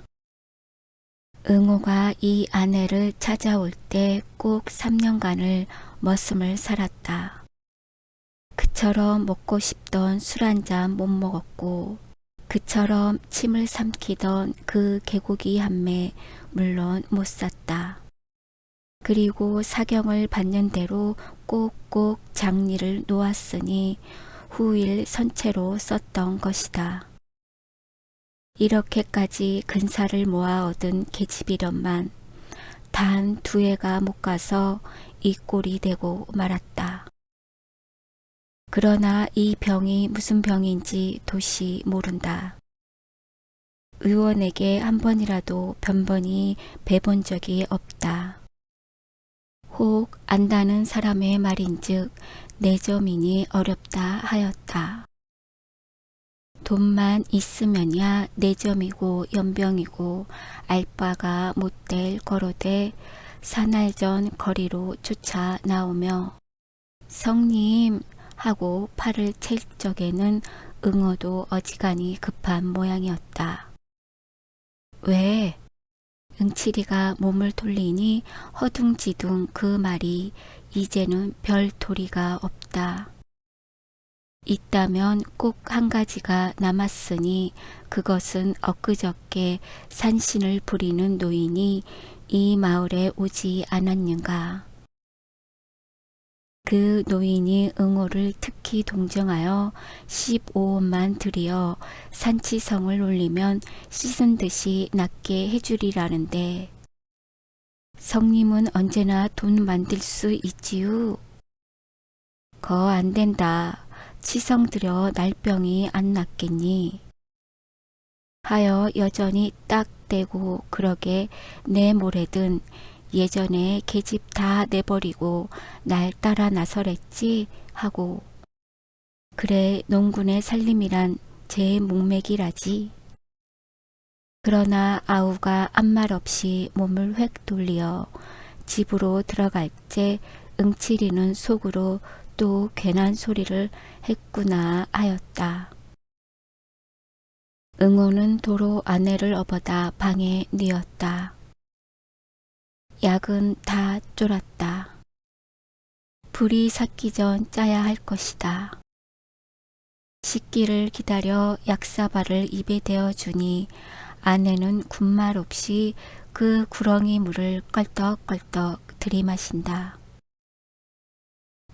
응호가 이 아내를 찾아올 때 꼭 3년간을 머슴을 살았다. 그처럼 먹고 싶던 술 한 잔 못 먹었고 그처럼 침을 삼키던 그 개고기 한 매 물론 못 샀다. 그리고 사경을 받는 대로 꼭꼭 장리를 놓았으니 후일 선체로 썼던 것이다. 이렇게까지 근사를 모아 얻은 계집이련만 단 2해가 못 가서 이 꼴이 되고 말았다. 그러나 이 병이 무슨 병인지 도시 모른다. 의원에게 한 번이라도 변번이 뵈본 적이 없다. 혹 안다는 사람의 말인즉 내점이니 어렵다 하였다. 돈만 있으면야 내점이고 연병이고 알 바가 못될 거로되 사날전 거리로 쫓아 나오며 성님 하고 팔을 챌 적에는 응어도 어지간히 급한 모양이었다. 왜? 응치리가 몸을 돌리니 허둥지둥 그 말이 이제는 별 도리가 없다. 있다면 꼭 한 가지가 남았으니 그것은 엊그저께 산신을 부리는 노인이 이 마을에 오지 않았는가. 그 노인이 응호를 특히 동정하여 15원만 들여 산치성을 올리면 씻은 듯이 낫게 해주리라는데 성님은 언제나 돈 만들 수 있지요. 거 안 된다. 치성 들여 날병이 안 낫겠니. 하여 여전히 딱 대고 그러게 내 모레든 예전에 계집 다 내버리고 날 따라 나서랬지 하고 그래 농군의 살림이란 제 목맥이라지. 그러나 아우가 아무 말 없이 몸을 획 돌리어 집으로 들어갈 때 응치리는 속으로 또 괜한 소리를 했구나 하였다. 응호는 도로 아내를 업어다 방에 뉘었다. 약은 다 쫄았다. 불이 삭기 전 짜야 할 것이다. 식기를 기다려 약사발을 입에 대어주니 아내는 군말 없이 그 구렁이 물을 껄떡껄떡 들이마신다.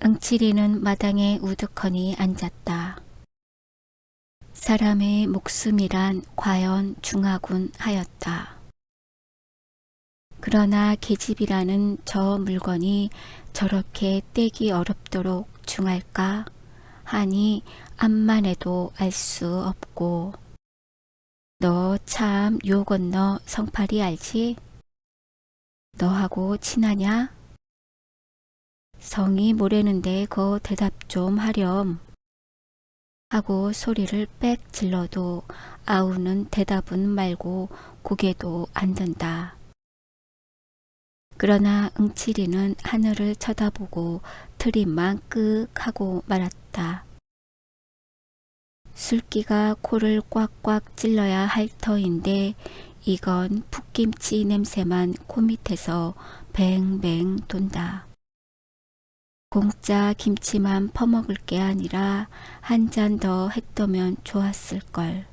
응치리는 마당에 우두커니 앉았다. 사람의 목숨이란 과연 중하군 하였다. 그러나 계집이라는 저 물건이 저렇게 떼기 어렵도록 중할까 하니 암만 해도 알 수 없고 너 참 요 건너 성팔이 알지? 너하고 친하냐? 성이 뭐래는데 거 대답 좀 하렴. 하고 소리를 빽 질러도 아우는 대답은 말고 고개도 안 든다. 그러나 응칠이는 하늘을 쳐다보고 트림만 끄 하고 말았다. 술기가 코를 꽉꽉 찔러야 할 터인데 이건 풋김치 냄새만 코밑에서 뱅뱅 돈다. 공짜 김치만 퍼먹을 게 아니라 한 잔 더 했더면 좋았을걸.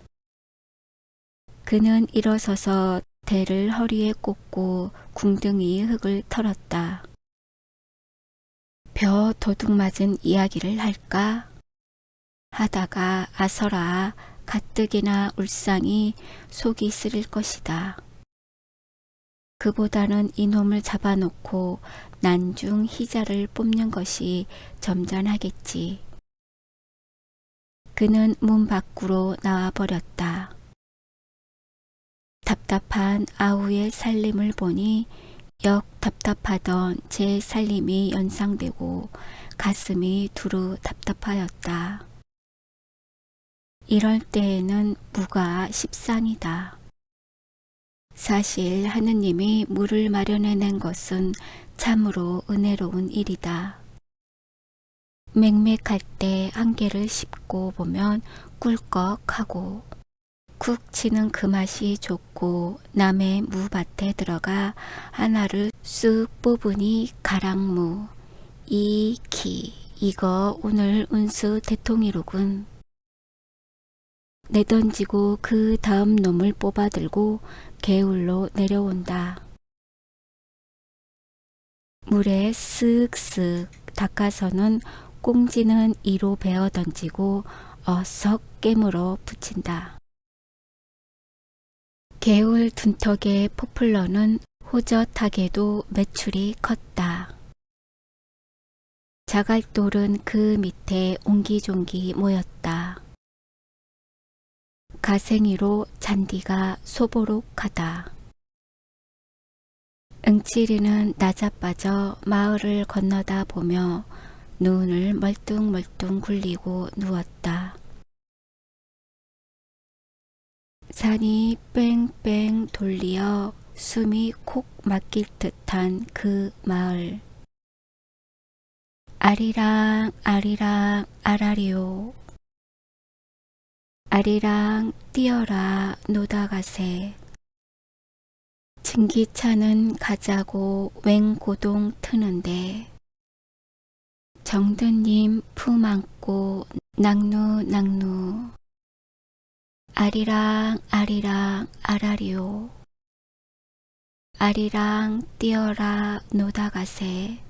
그는 일어서서 대를 허리에 꽂고 궁둥이 흙을 털었다. 벼 도둑 맞은 이야기를 할까? 하다가 아서라 가뜩이나 울상이 속이 쓰릴 것이다. 그보다는 이놈을 잡아놓고 난중 희자를 뽑는 것이 점잖하겠지. 그는 문 밖으로 나와버렸다. 답답한 아우의 살림을 보니 역 답답하던 제 살림이 연상되고 가슴이 두루 답답하였다. 이럴 때에는 무가 십상이다. 사실 하느님이 물을 마련해낸 것은 참으로 은혜로운 일이다. 맹맥할 때 한개를 씹고 보면 꿀꺽하고 쿡 치는 그 맛이 좋고 남의 무밭에 들어가 하나를 쑥 뽑으니 가랑무. 이키 이거 오늘 운수 대통이로군. 내던지고 그 다음 놈을 뽑아들고 개울로 내려온다. 물에 쓱쓱 닦아서는 꽁지는 이로 베어 던지고 어석 깨물어 붙인다. 개울 둔턱의 포플러는 호젓하게도 매출이 컸다. 자갈돌은 그 밑에 옹기종기 모였다. 가생이로 잔디가 소보록하다. 응치리는 나자빠져 마을을 건너다 보며 눈을 멀뚱멀뚱 굴리고 누웠다. 산이 뺑뺑 돌리어 숨이 콕 막힐 듯한 그 마을. 아리랑 아리랑 아라리오. 아리랑 뛰어라 노다가세. 증기차는 가자고 웽고동 트는데 정든님 품 안고 낙누 아리랑 아리랑 아라리오. 아리랑 뛰어라 노다가세.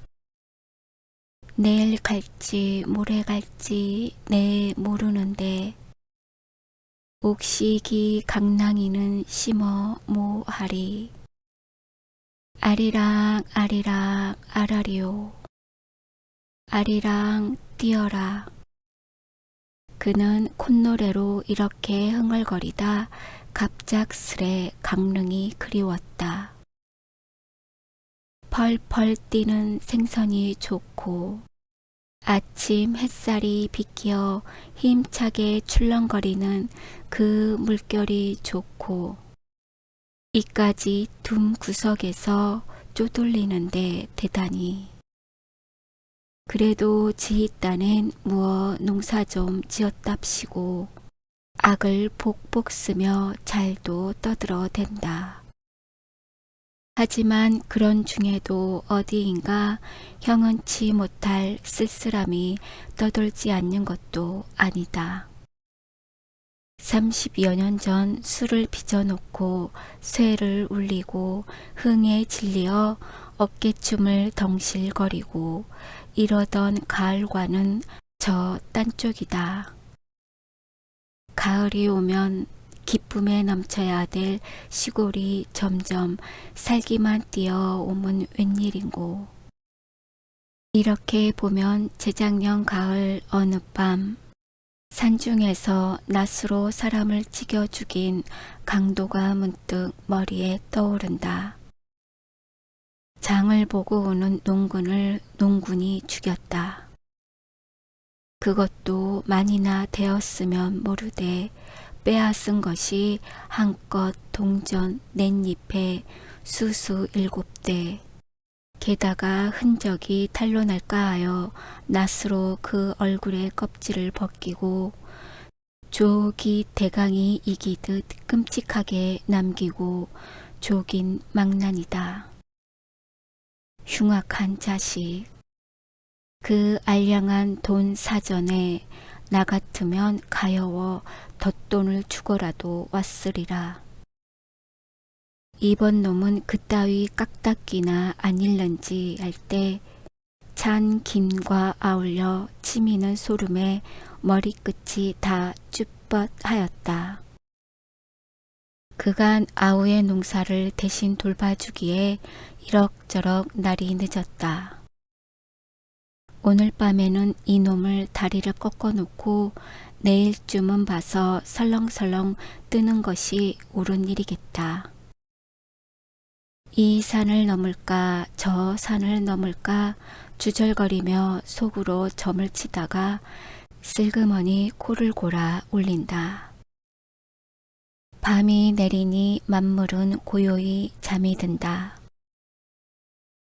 내일 갈지 모레 갈지 내 모르는데 옥시기 강낭이는 심어 모하리. 아리랑 아리랑 아라리오. 아리랑 뛰어라. 그는 콧노래로 이렇게 흥얼거리다 갑작스레 강릉이 그리웠다. 펄펄 뛰는 생선이 좋고 아침 햇살이 비끼어 힘차게 출렁거리는 그 물결이 좋고 이까지 둠 구석에서 쪼돌리는데 대단히. 그래도 지희 딴엔 무어 농사 좀 지었답시고 악을 복복 쓰며 잘도 떠들어댄다. 하지만 그런 중에도 어디인가 형언치 못할 쓸쓸함이 떠돌지 않는 것도 아니다. 30여 년 전 술을 빚어놓고 쇠를 울리고 흥에 질리어 어깨춤을 덩실거리고 이러던 가을과는 저 딴 쪽이다. 가을이 오면 기쁨에 넘쳐야 될 시골이 점점 살기만 뛰어오면 웬일인고. 이렇게 보면 재작년 가을 어느 밤 산중에서 낫으로 사람을 찌겨 죽인 강도가 문득 머리에 떠오른다. 장을 보고 오는 농군을 농군이 죽였다. 그것도 만이나 되었으면 모르되 빼앗은 것이 한껏 동전 냇잎에 수수 7대 게다가 흔적이 탄로날까 하여 낫으로 그 얼굴의 껍질을 벗기고 조기 대강이 이기듯 끔찍하게 남기고 조긴 망난이다. 흉악한 자식. 그 알량한 돈 사전에 나 같으면 가여워 덧돈을 주고라도 왔으리라. 이번 놈은 그따위 깍닦기나 안 잃는지 알 때 찬 김과 아울러 치미는 소름에 머리끝이 다 쭈뼛하였다. 그간 아우의 농사를 대신 돌봐주기에 이럭저럭 날이 늦었다. 오늘 밤에는 이놈을 다리를 꺾어놓고 내일쯤은 봐서 설렁설렁 뜨는 것이 옳은 일이겠다. 이 산을 넘을까 저 산을 넘을까 주절거리며 속으로 점을 치다가 슬그머니 코를 골아 울린다. 밤이 내리니 만물은 고요히 잠이 든다.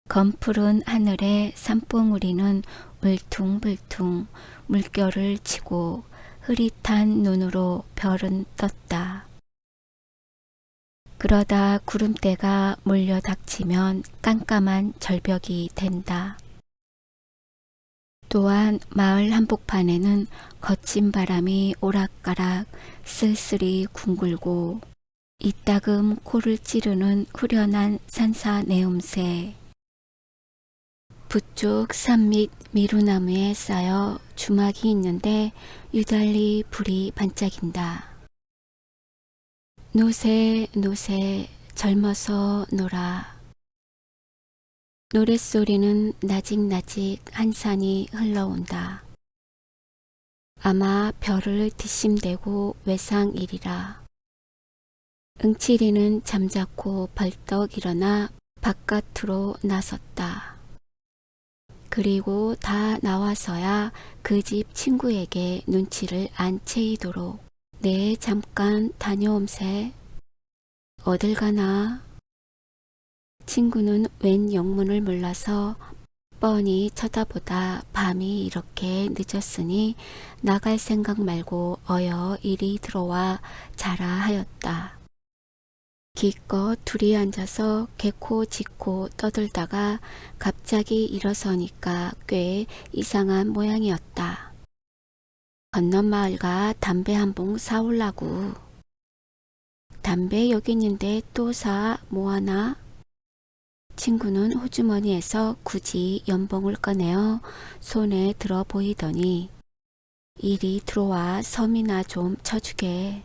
검푸른 하늘에 산봉우리는 울퉁불퉁 물결을 치고 흐릿한 눈으로 별은 떴다. 그러다 구름대가 몰려 닥치면 깜깜한 절벽이 된다. 또한 마을 한복판에는 거친 바람이 오락가락 쓸쓸히 뒹굴고 이따금 코를 찌르는 후련한 산사 내음새. 부쪽 산 밑 미루나무에 쌓여 주막이 있는데 유달리 불이 반짝인다. 노새 노새 젊어서 놀아. 노랫소리는 나직나직 한 산이 흘러온다. 아마 별을 뒷심대고 외상이리라. 응치리는 잠자코 벌떡 일어나 바깥으로 나섰다. 그리고 다 나와서야 그 집 친구에게 눈치를 안 채이도록 네 잠깐 다녀옴세. 어딜 가나? 친구는 웬 영문을 몰라서 뻔히 쳐다보다 밤이 이렇게 늦었으니 나갈 생각 말고 어여 이리 들어와 자라 하였다. 기껏 둘이 앉아서 개코 짖고 떠들다가 갑자기 일어서니까 꽤 이상한 모양이었다. 건넌 마을가 담배 한 봉 사올라구. 담배 여기 있는데 또 사 뭐하나? 친구는 호주머니에서 굳이 연봉을 꺼내어 손에 들어 보이더니 이리 들어와 섬이나 좀 쳐주게.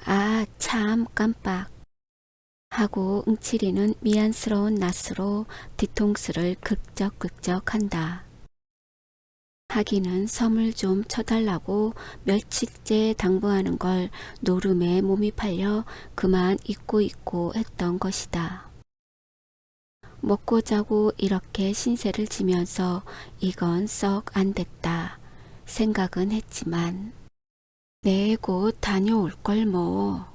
아, 참 깜빡 하고 응치리는 미안스러운 낯으로 뒤통수를 극적극적한다. 하기는 섬을 좀 쳐달라고 며칠째 당부하는 걸 노름에 몸이 팔려 그만 잊고 했던 것이다. 먹고 자고 이렇게 신세를 지면서 이건 썩 안 됐다 생각은 했지만 내 곧 다녀올 걸 뭐.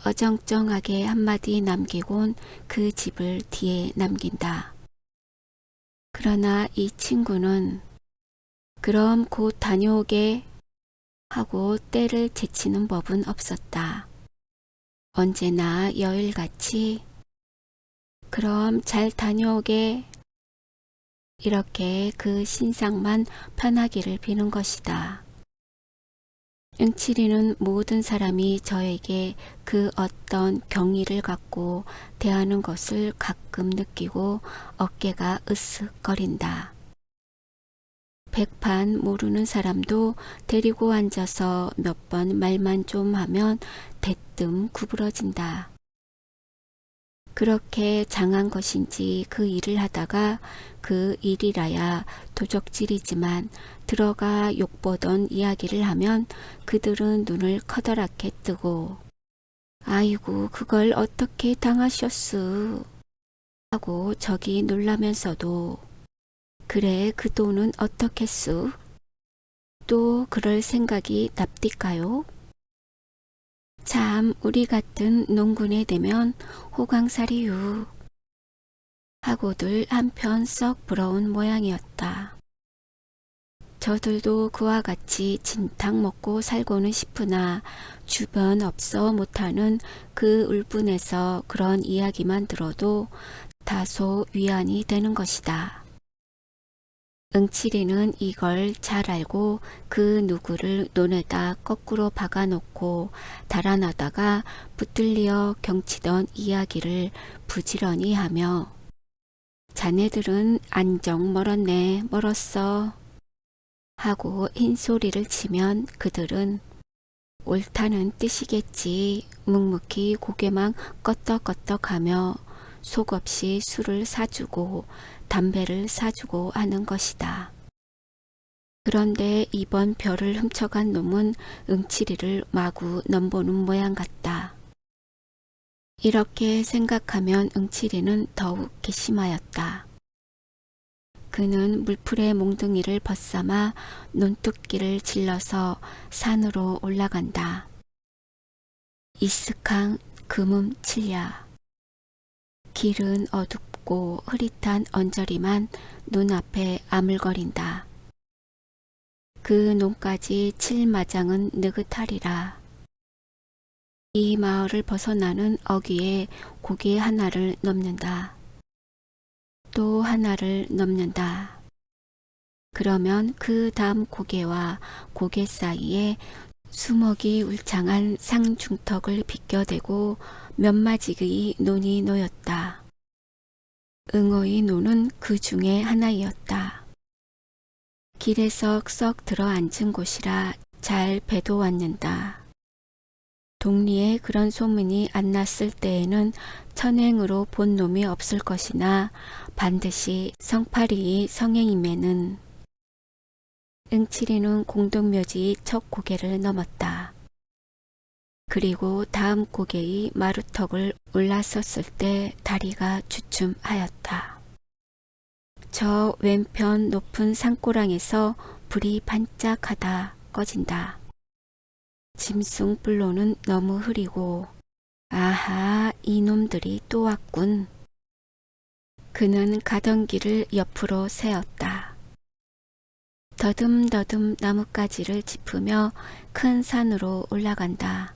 어정쩡하게 한마디 남기곤 그 집을 뒤에 남긴다. 그러나 이 친구는 그럼 곧 다녀오게 하고 때를 제치는 법은 없었다. 언제나 여일같이 그럼 잘 다녀오게 이렇게 그 신상만 편하기를 비는 것이다. 응치리는 모든 사람이 저에게 그 어떤 경의를 갖고 대하는 것을 가끔 느끼고 어깨가 으쓱거린다. 백판 모르는 사람도 데리고 앉아서 몇 번 말만 좀 하면 대뜸 구부러진다. 그렇게 장한 것인지 그 일을 하다가 그 일이라야 도적질이지만 들어가 욕보던 이야기를 하면 그들은 눈을 커다랗게 뜨고 아이고 그걸 어떻게 당하셨수 하고 저기 놀라면서도 그래 그 돈은 어떻겠수? 또 그럴 생각이 납디까요? 참 우리 같은 농군에 되면 호강살이유 하고들 한편 썩 부러운 모양이었다. 저들도 그와 같이 진탕 먹고 살고는 싶으나 주변 없어 못하는 그 울분에서 그런 이야기만 들어도 다소 위안이 되는 것이다. 응칠이는 이걸 잘 알고 그 누구를 논에다 거꾸로 박아놓고 달아나다가 붙들려 경치던 이야기를 부지런히 하며 자네들은 안정 멀었네 멀었어 하고 흰소리를 치면 그들은 옳다는 뜻이겠지 묵묵히 고개만 껐덕껐덕하며 속없이 술을 사주고 담배를 사주고 하는 것이다. 그런데 이번 별을 훔쳐간 놈은 응칠이를 마구 넘보는 모양 같다. 이렇게 생각하면 응칠이는 더욱 괘씸하였다. 그는 물풀의 몽둥이를 벗삼아 논뚝기를 질러서 산으로 올라간다. 이쓱한 금음 칠야. 길은 어둡고 흐릿한 언저리만 눈앞에 아물거린다. 그 논까지 칠마장은 느긋하리라. 이 마을을 벗어나는 어귀에 고개 하나를 넘는다. 또 하나를 넘는다. 그러면 그 다음 고개와 고개 사이에 수먹이 울창한 상중턱을 비껴대고 몇 마지의 논이 놓였다. 응어의 논은 그 중에 하나이었다. 길에서 썩 들어 앉은 곳이라 잘 배도 왔는다. 동리에 그런 소문이 안 났을 때에는 천행으로 본 놈이 없을 것이나 반드시 성팔이의 성행임에는 응칠이는 공동묘지의 첫 고개를 넘었다. 그리고 다음 고개의 마루턱을 올라섰을 때 다리가 주춤하였다. 저 왼편 높은 산고랑에서 불이 반짝하다 꺼진다. 짐승불로는 너무 흐리고 아하 이놈들이 또 왔군. 그는 가던 길을 옆으로 세었다. 더듬더듬 나뭇가지를 짚으며 큰 산으로 올라간다.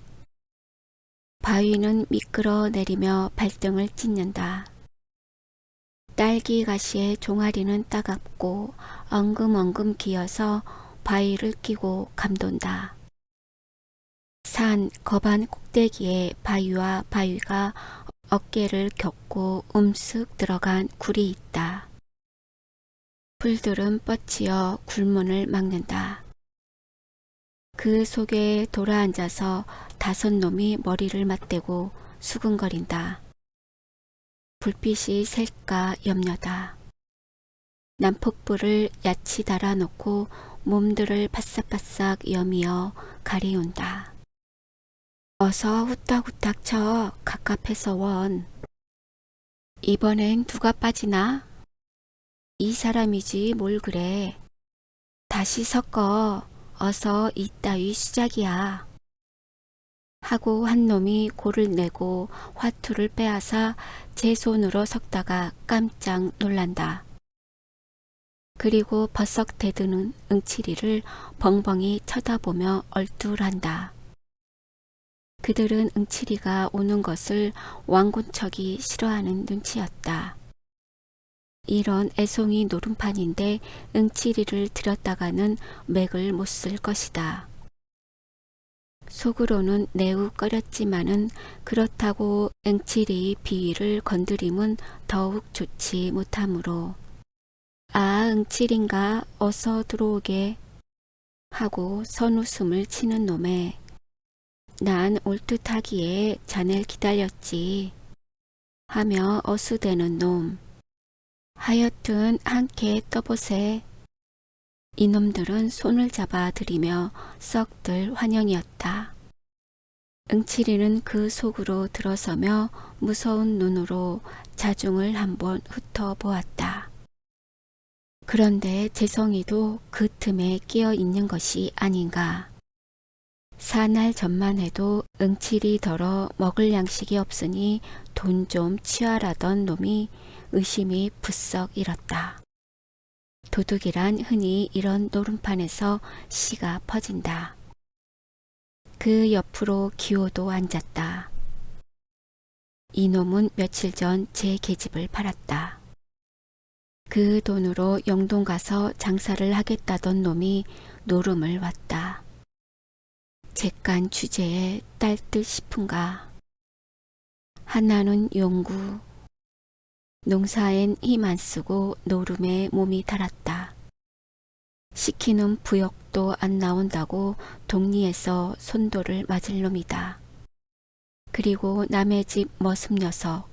바위는 미끄러 내리며 발등을 찢는다. 딸기 가시의 종아리는 따갑고 엉금엉금 기어서 바위를 끼고 감돈다. 산 거반 꼭대기에 바위와 바위가 어깨를 겹고 움쓱 들어간 굴이 있다. 풀들은 뻗치어 굴문을 막는다. 그 속에 돌아앉아서 5놈이 머리를 맞대고 수근거린다. 불빛이 셀까 염려다. 난폭불을 야치 달아놓고 몸들을 바싹바싹 여미어 가리운다. 어서 후딱후딱 쳐 갑갑해서 원. 이번엔 누가 빠지나? 이 사람이지 뭘 그래. 다시 섞어. 어서 이따위 수작이야. 하고 한 놈이 골을 내고 화투를 빼앗아 제 손으로 섞다가 깜짝 놀란다. 그리고 버석 대드는 응칠이를 벙벙이 쳐다보며 얼뚤한다. 그들은 응칠이가 오는 것을 왕군척이 싫어하는 눈치였다. 이런 애송이 노름판인데 응칠이를 들였다가는 맥을 못 쓸 것이다. 속으로는 매우 꺼렸지만은 그렇다고 응칠이의 비위를 건드림은 더욱 좋지 못하므로 아 응칠인가 어서 들어오게 하고 선웃음을 치는 놈에 난 올 듯하기에 자넬 기다렸지 하며 어수대는 놈. 하여튼 한캐 떠보세. 이놈들은 손을 잡아 들이며 썩들 환영이었다. 응치리는 그 속으로 들어서며 무서운 눈으로 자중을 한번 훑어보았다. 그런데 재성이도 그 틈에 끼어 있는 것이 아닌가. 4날 전만 해도 응칠이더러 먹을 양식이 없으니 돈 좀 취하라던 놈이 의심이 부쩍 일었다. 도둑이란 흔히 이런 노름판에서 씨가 퍼진다. 그 옆으로 기호도 앉았다. 이놈은 며칠 전 제 계집을 팔았다. 그 돈으로 영동 가서 장사를 하겠다던 놈이 노름을 왔다. 객간 주제에 딸 듯 싶은가. 하나는 용구. 농사엔 힘 안 쓰고 노름에 몸이 달았다. 시키는 부역도 안 나온다고 동리에서 손도를 맞을 놈이다. 그리고 남의 집 머슴 녀석.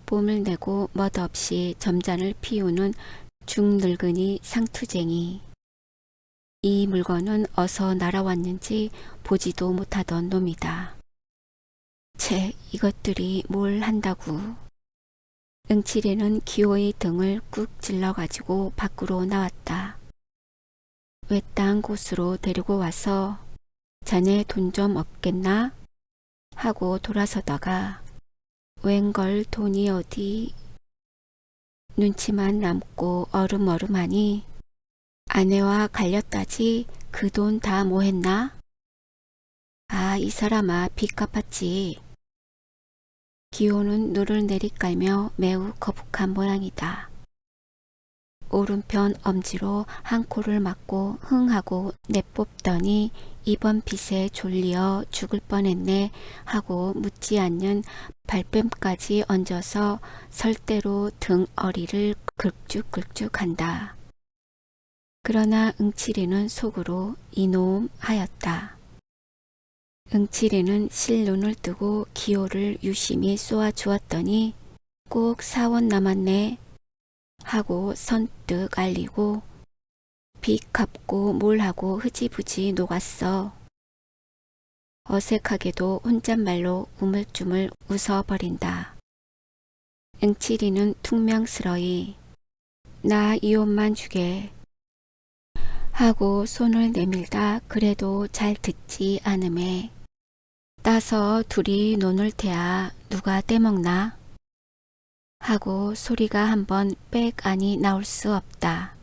뽐을 내고 멋없이 점잔을 피우는 중늙은이 상투쟁이. 이 물건은 어서 날아왔는지 보지도 못하던 놈이다. 채 이것들이 뭘 한다고. 응칠이는 기호의 등을 꾹 찔러가지고 밖으로 나왔다. 외딴 곳으로 데리고 와서 자네 돈 좀 없겠나? 하고 돌아서다가 웬걸 돈이 어디. 눈치만 남고 어름어름하니 아내와 갈렸다지 그 돈 다 뭐했나? 아, 이 사람아 빚 갚았지. 기호는 눈을 내리깔며 매우 거북한 모양이다. 오른편 엄지로 한 코를 막고 흥하고 내뽑더니 이번 빚에 졸리어 죽을 뻔했네 하고 묻지 않는 발뺌까지 얹어서 설대로 등 어리를 긁죽긁죽한다. 그러나 응칠이는 속으로 이놈 하였다. 응칠이는 실눈을 뜨고 기호를 유심히 쏘아 주었더니 꼭 4원 남았네 하고 선뜻 알리고 빚 갚고 뭘 하고 흐지부지 녹았어. 어색하게도 혼잣말로 우물쭈물 웃어버린다. 응칠이는 퉁명스러이 나 이 옷만 주게 하고 손을 내밀다 그래도 잘 듣지 않음에 따서 둘이 노는 테야 누가 떼먹나? 하고 소리가 한번 빽 아니 나올 수 없다.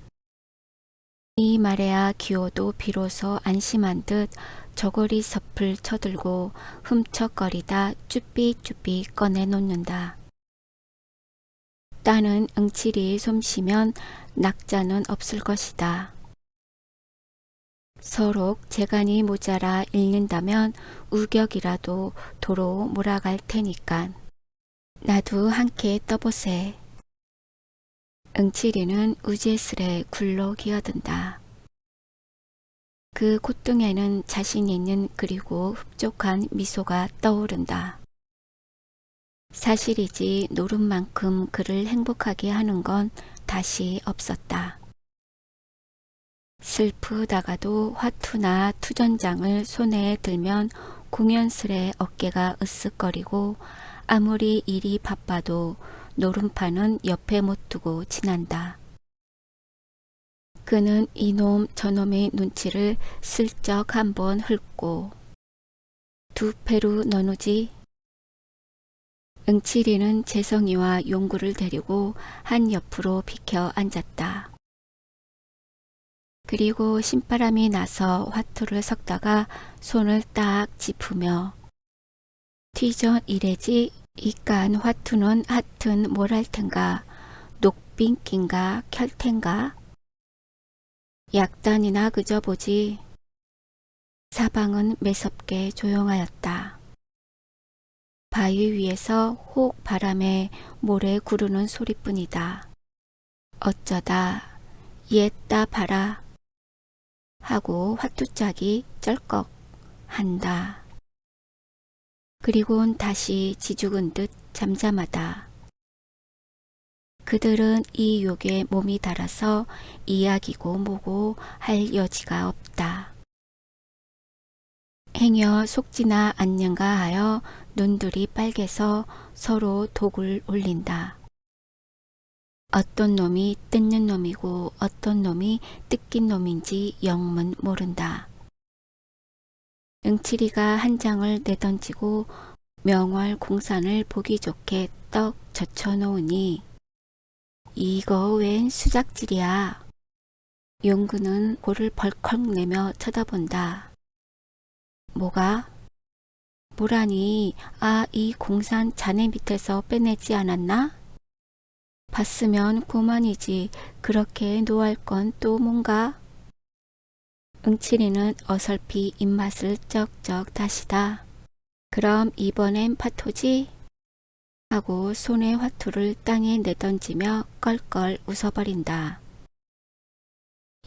이 말에야 기호도 비로소 안심한 듯 저고리 섭을 쳐들고 훔척거리다 쭈삐쭈삐 꺼내놓는다. 따는 응칠이 솜씨면 낙자는 없을 것이다. 서로 재간이 모자라 잃는다면 우격이라도 도로 몰아갈 테니깐 나도 함께 떠보세. 응칠이는 우제스레 굴러 기어든다. 그 콧등에는 자신 있는 그리고 흡족한 미소가 떠오른다. 사실이지 노름만큼 그를 행복하게 하는 건 다시 없었다. 슬프다가도 화투나 투전장을 손에 들면 공연스레 어깨가 으쓱거리고 아무리 일이 바빠도 노름판은 옆에 못 두고 지난다. 그는 이놈 저놈의 눈치를 슬쩍 한번 훑고 두 패로 너누지. 응칠이는 재성이와 용구를 데리고 한 옆으로 비켜 앉았다. 그리고 신바람이 나서 화투를 섞다가 손을 딱 짚으며 튀전 이래지 이깐 화투는 하튼 뭘 할 텐가 녹빙긴가 켤텐가 약단이나 그저 보지. 사방은 매섭게 조용하였다. 바위 위에서 혹 바람에 모래 구르는 소리뿐이다. 어쩌다 옛다 봐라 하고 화투짝이 쩔꺽 한다. 그리곤 다시 지죽은 듯 잠잠하다. 그들은 이 욕에 몸이 달아서 이야기고 뭐고 할 여지가 없다. 행여 속지나 않는가 하여 눈들이 빨개서 서로 독을 올린다. 어떤 놈이 뜯는 놈이고 어떤 놈이 뜯긴 놈인지 영문 모른다. 응칠이가 한 장을 내던지고 명월 공산을 보기 좋게 떡 젖혀놓으니 이거 웬 수작질이야. 용구는 고를 벌컥 내며 쳐다본다. 뭐가? 뭐라니, 이 공산 자네 밑에서 빼내지 않았나? 봤으면 고만이지 그렇게 노할 건 또 뭔가? 응칠이는 어설피 입맛을 쩍쩍 다시다. 그럼 이번엔 파토지? 하고 손의 화투를 땅에 내던지며 껄껄 웃어버린다.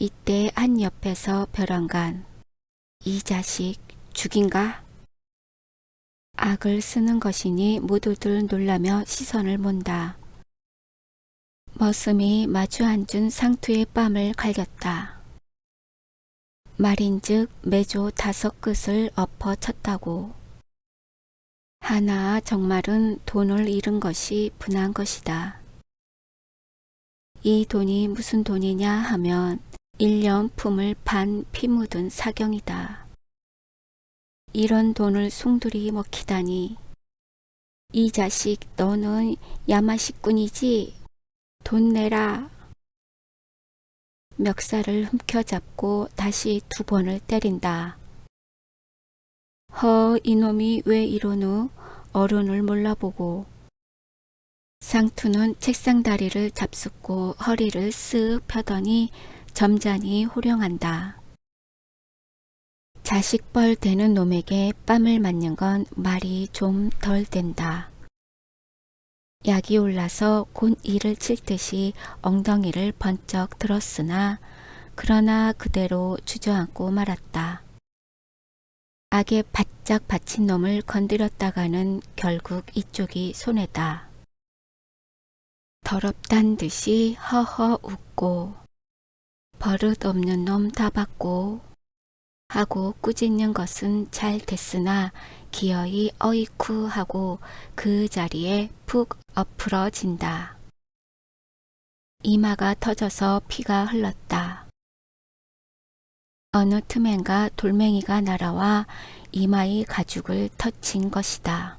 이때 한 옆에서 벼랑간 이 자식 죽인가? 악을 쓰는 것이니 모두들 놀라며 시선을 몬다. 머슴이 마주 앉은 상투의 뺨을 갈겼다. 말인즉 매조 5끝을 엎어쳤다고. 하나 정말은 돈을 잃은 것이 분한 것이다. 이 돈이 무슨 돈이냐 하면 1년 품을 판 피 묻은 사경이다. 이런 돈을 숭들이 먹히다니. 이 자식 너는 야마식꾼이지? 돈 내라. 멱살을 훔켜잡고 다시 2번을 때린다. 이놈이 왜 이러누? 어른을 몰라보고. 상투는 책상 다리를 잡숫고 허리를 쓱 펴더니 점잖이 호령한다. 자식벌 되는 놈에게 뺨을 맞는 건 말이 좀 덜 된다. 약이 올라서 곧 이를 칠 듯이 엉덩이를 번쩍 들었으나 그러나 그대로 주저앉고 말았다. 악에 바짝 받친 놈을 건드렸다가는 결국 이쪽이 손해다. 더럽단 듯이 허허 웃고 버릇없는 놈 다 받고 하고 꾸짖는 것은 잘 됐으나 기어이 어이쿠 하고 그 자리에 푹 엎으러진다. 이마가 터져서 피가 흘렀다. 어느 틈엔가 돌멩이가 날아와 이마의 가죽을 터친 것이다.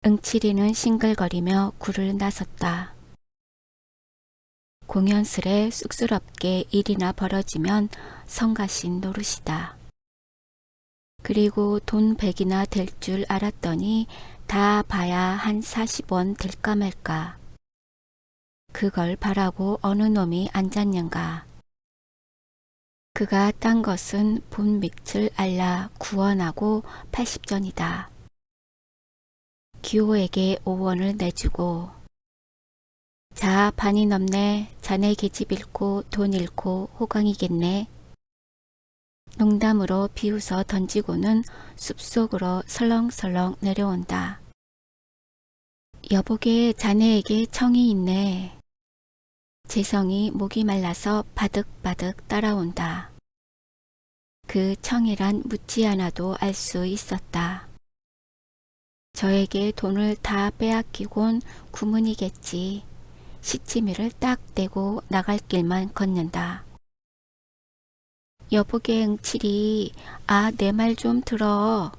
응칠이는 싱글거리며 굴을 나섰다. 공연스레 쑥스럽게 일이나 벌어지면 성가신 노릇이다. 그리고 돈 100이나 될 줄 알았더니 다 봐야 한 40원 될까 말까. 그걸 바라고 어느 놈이 앉았는가. 그가 딴 것은 본 밑을 알라 9원하고 80전이다. 기호에게 5원을 내주고 자 반이 넘네. 자네 계집 잃고 돈 잃고 호강이겠네. 농담으로 비웃어 던지고는 숲속으로 설렁설렁 내려온다. 여보게 자네에게 청이 있네. 재성이 목이 말라서 바득바득 따라온다. 그 청이란 묻지 않아도 알 수 있었다. 저에게 돈을 다 빼앗기곤 구문이겠지. 시치미를 딱 떼고 나갈 길만 걷는다. 여보게 응칠이 내 말 좀 들어.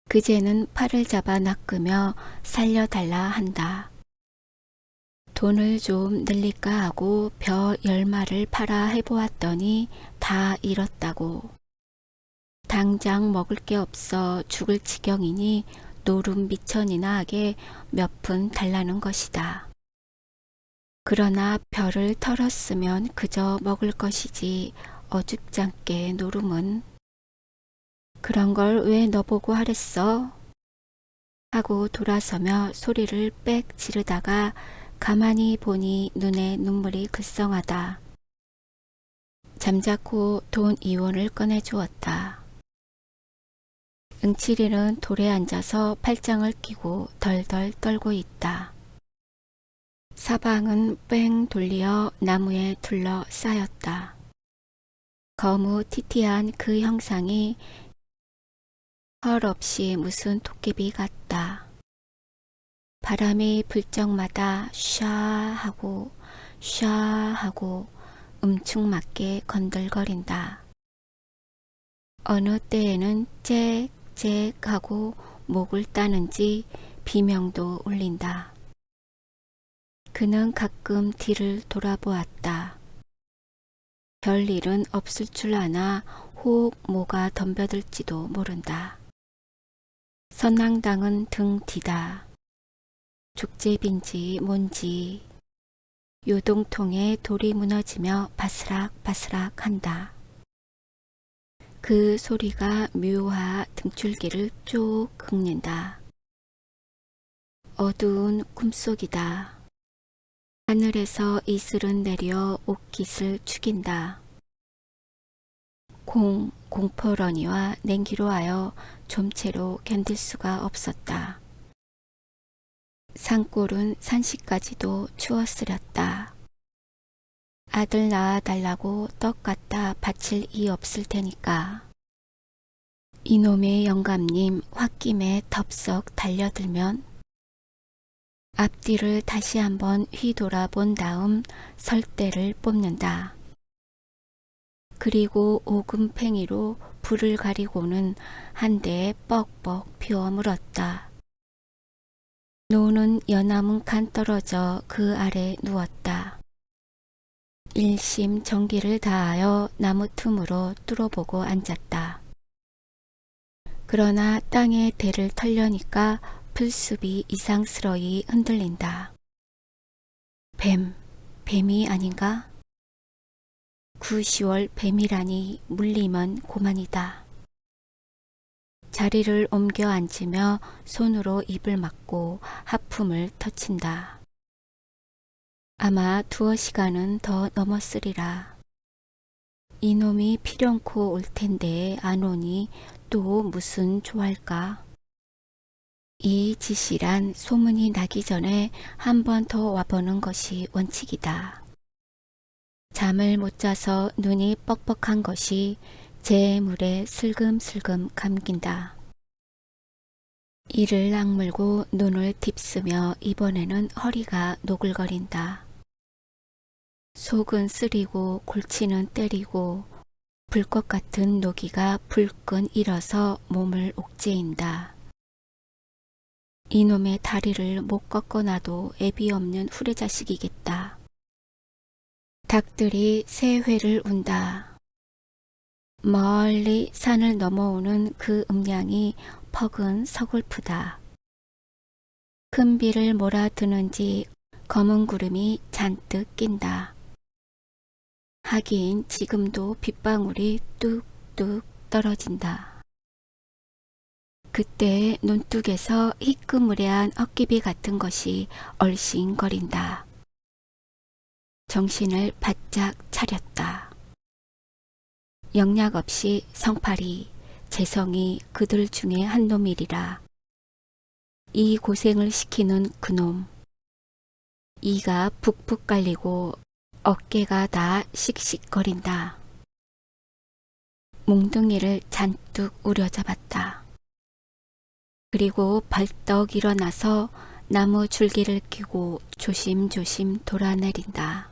그제는 팔을 잡아 낚으며 살려달라 한다. 돈을 좀 늘릴까 하고 벼 10마를 팔아 해보았더니 다 잃었다고. 당장 먹을 게 없어 죽을 지경이니 노름 미천이나 하게 몇 푼 달라는 것이다. 그러나 벼를 털었으면 그저 먹을 것이지 어줍잖게 노름은. 그런 걸 왜 너보고 하랬어? 하고 돌아서며 소리를 빽 지르다가 가만히 보니 눈에 눈물이 글썽하다. 잠자코 돈 2원을 꺼내주었다. 응칠이는 돌에 앉아서 팔짱을 끼고 덜덜 떨고 있다. 사방은 뺑 돌리어 나무에 둘러 쌓였다. 거무튀튀한 그 형상이 헐없이 무슨 도깨비 같다. 바람이 불 적마다 샤하고 샤하고 음축맞게 건들거린다. 어느 때에는 짹짹하고 목을 따는지 비명도 울린다. 그는 가끔 뒤를 돌아보았다. 별일은 없을 줄 아나 혹 뭐가 덤벼들지도 모른다. 선앙당은 등 뒤다. 족제비인지 뭔지 요동통에 돌이 무너지며 바스락바스락 한다. 그 소리가 묘하 등줄기를 쭉 긁는다. 어두운 꿈속이다. 하늘에서 이슬은 내려 옷깃을 축인다. 공포러니와 냉기로 하여 좀채로 견딜 수가 없었다. 산골은 산시까지도 추웠으렸다. 아들 낳아달라고 떡 갖다 바칠 이 없을 테니까. 이놈의 영감님 홧김에 덥석 달려들면 앞뒤를 다시 한번 휘돌아본 다음 설대를 뽑는다. 그리고 오금팽이로 불을 가리고는 한 대에 뻑뻑 피워 물었다. 노는 연암은 칸 떨어져 그 아래 누웠다. 일심 정기를 다하여 나무 틈으로 뚫어보고 앉았다. 그러나 땅에 대를 털려니까 풀숲이 이상스러이 흔들린다. 뱀이 아닌가? 9, 10월 뱀이라니 물리면 고만이다. 자리를 옮겨 앉으며 손으로 입을 막고 하품을 터친다. 아마 두어 시간은 더 넘었으리라. 이놈이 필연코 올 텐데 안 오니 또 무슨 좋아할까? 이 짓이란 소문이 나기 전에 한 번 더 와보는 것이 원칙이다. 잠을 못 자서 눈이 뻑뻑한 것이 제 물에 슬금슬금 감긴다. 이를 악물고 눈을 딥쓰며 이번에는 허리가 노글거린다. 속은 쓰리고 골치는 때리고 불꽃 같은 노기가 불끈 일어서 몸을 옥죄인다. 이놈의 다리를 못 꺾어놔도 애비 없는 후레자식이겠다. 닭들이 새 회를 운다. 멀리 산을 넘어오는 그 음량이 퍽은 서글프다. 큰 비를 몰아드는지 검은 구름이 잔뜩 낀다. 하긴 지금도 빗방울이 뚝뚝 떨어진다. 그때 논둑에서 희끄무레한 헛기비 같은 것이 얼씬거린다. 정신을 바짝 차렸다. 영락 없이 성팔이, 재성이 그들 중에 한 놈이리라. 이 고생을 시키는 그놈. 이가 푹푹 깔리고 어깨가 다 씩씩거린다. 몽둥이를 잔뜩 우려잡았다. 그리고 벌떡 일어나서 나무 줄기를 끼고 조심조심 돌아내린다.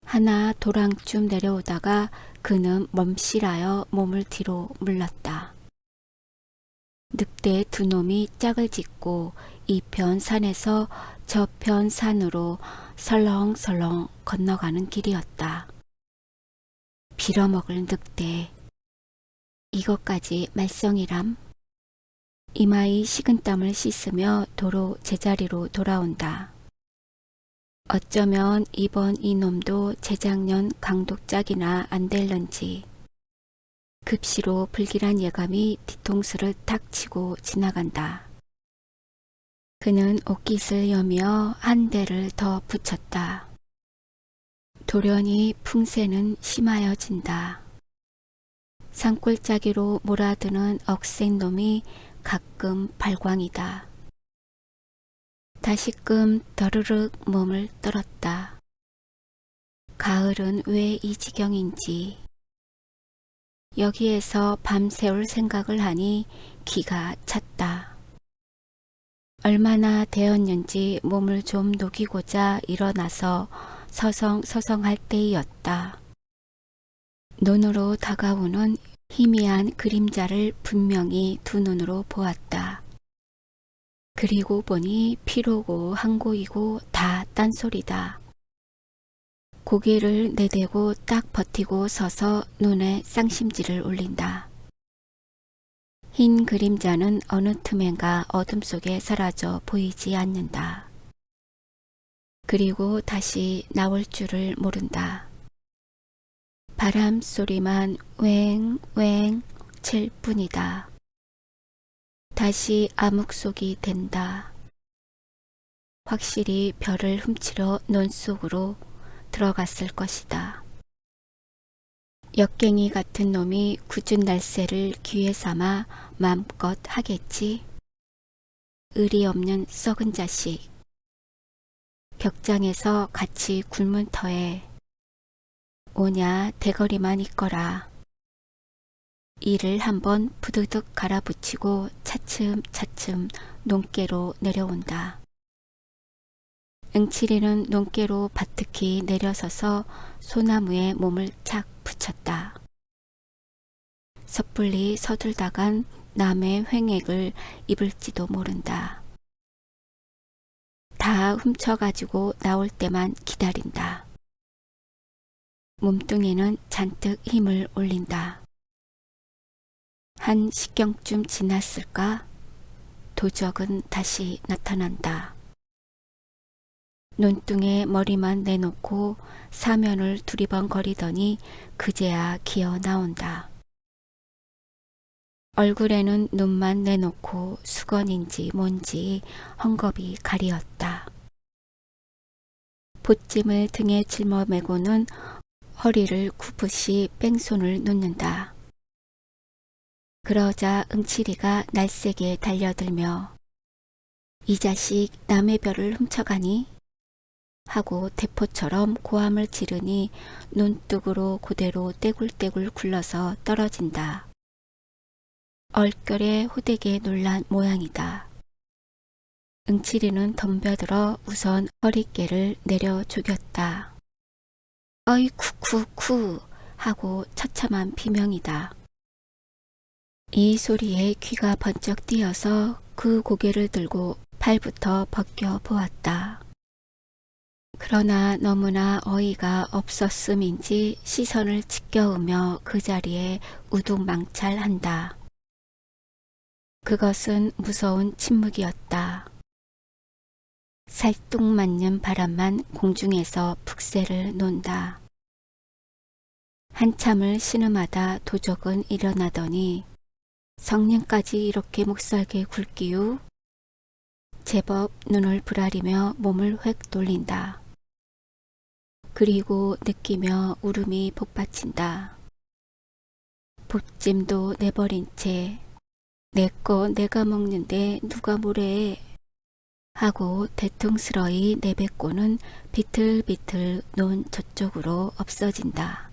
하나 도랑쯤 내려오다가 그는 멈실하여 몸을 뒤로 물렀다. 늑대 두 놈이 짝을 짓고 이편 산에서 저편 산으로 설렁설렁 건너가는 길이었다. 빌어먹을 늑대. 이것까지 말썽이람? 이마의 식은땀을 씻으며 도로 제자리로 돌아온다. 어쩌면 이번 이놈도 재작년 강독짝이나 안 될런지 급시로 불길한 예감이 뒤통수를 탁 치고 지나간다. 그는 옷깃을 여며 한 대를 더 붙였다. 돌연히 풍세는 심하여진다. 산골짜기로 몰아드는 억센놈이 가끔 발광이다. 다시금 더르륵 몸을 떨었다. 가을은 왜 이 지경인지 여기에서 밤새울 생각을 하니 기가 찼다. 얼마나 되었는지 몸을 좀 녹이고자 일어나서 서성서성할 때이었다. 눈으로 다가오는 희미한 그림자를 분명히 두 눈으로 보았다. 그리고 보니 피로고 항고이고 다 딴소리다. 고개를 내대고 딱 버티고 서서 눈에 쌍심지를 올린다. 흰 그림자는 어느 틈엔가 어둠 속에 사라져 보이지 않는다. 그리고 다시 나올 줄을 모른다. 바람 소리만 웽웽 칠 뿐이다. 다시 암흑속이 된다. 확실히 별을 훔치러 논 속으로 들어갔을 것이다. 역갱이 같은 놈이 굳은 날새를 기회 삼아 마음껏 하겠지. 의리 없는 썩은 자식. 벽장에서 같이 굶은 터에 오냐 대거리만 있거라. 이를 한번 부드득 갈아붙이고 차츰차츰 논께로 내려온다. 응치리는 논께로 바트키 내려서서 소나무에 몸을 착 붙였다. 섣불리 서둘다간 남의 횡액을 입을지도 모른다. 다 훔쳐가지고 나올 때만 기다린다. 몸뚱이는 잔뜩 힘을 올린다. 한 10경쯤 지났을까? 도적은 다시 나타난다. 논뚱에 머리만 내놓고 사면을 두리번거리더니 그제야 기어 나온다. 얼굴에는 눈만 내놓고 수건인지 뭔지 헝겊이 가리었다. 보찜을 등에 짊어매고는 허리를 굽으시 뺑손을 놓는다. 그러자 응치리가 날쌔게 달려들며 이 자식 남의 별을 훔쳐가니? 하고 대포처럼 고함을 지르니 논뚝으로 그대로 떼굴떼굴 굴러서 떨어진다. 얼결에 호되게 놀란 모양이다. 응치리는 덤벼들어 우선 허리깨를 내려 죽였다. 어이 쿠쿠쿠 하고 처참한 비명이다. 이 소리에 귀가 번쩍 뛰어서 그 고개를 들고 팔부터 벗겨 보았다. 그러나 너무나 어이가 없었음인지 시선을 지켜오며 그 자리에 우두망찰한다. 그것은 무서운 침묵이었다. 살뚱맞는 바람만 공중에서 북새를 논다. 한참을 신음하다 도적은 일어나더니 성냥까지 이렇게 목살게 굵기유? 제법 눈을 부라리며 몸을 획 돌린다. 그리고 느끼며 울음이 복받친다. 보찜도 내버린 채 내 거 내가 먹는데 누가 뭐래 하고 대퉁스러이 내뱉고는 비틀비틀 논 저쪽으로 없어진다.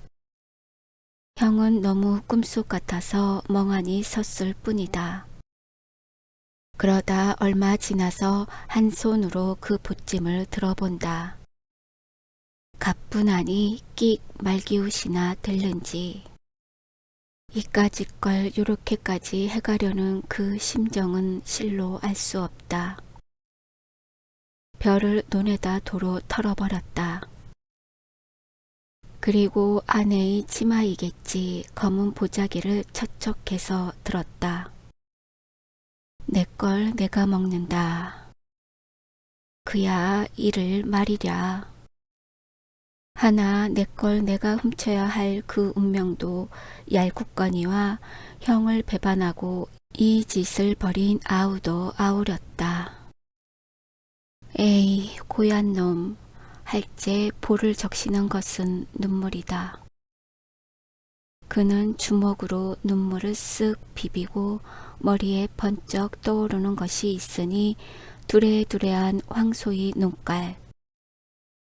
형은 너무 꿈속 같아서 멍하니 섰을 뿐이다. 그러다 얼마 지나서 한 손으로 그 보찜을 들어본다. 가뿐하니 끽 말기웃이나 들는지. 이까짓 걸 요렇게까지 해가려는 그 심정은 실로 알 수 없다. 별을 논에다 도로 털어버렸다. 그리고 아내의 치마이겠지 검은 보자기를 척척해서 들었다. 내 걸 내가 먹는다. 그야 이를 말이랴. 하나 내 걸 내가 훔쳐야 할 그 운명도 얄궂거니와 형을 배반하고 이 짓을 벌인 아우도 아우렸다. 에이 고얀 놈, 할제 볼을 적시는 것은 눈물이다. 그는 주먹으로 눈물을 쓱 비비고 머리에 번쩍 떠오르는 것이 있으니 두레두레한 황소의 눈깔.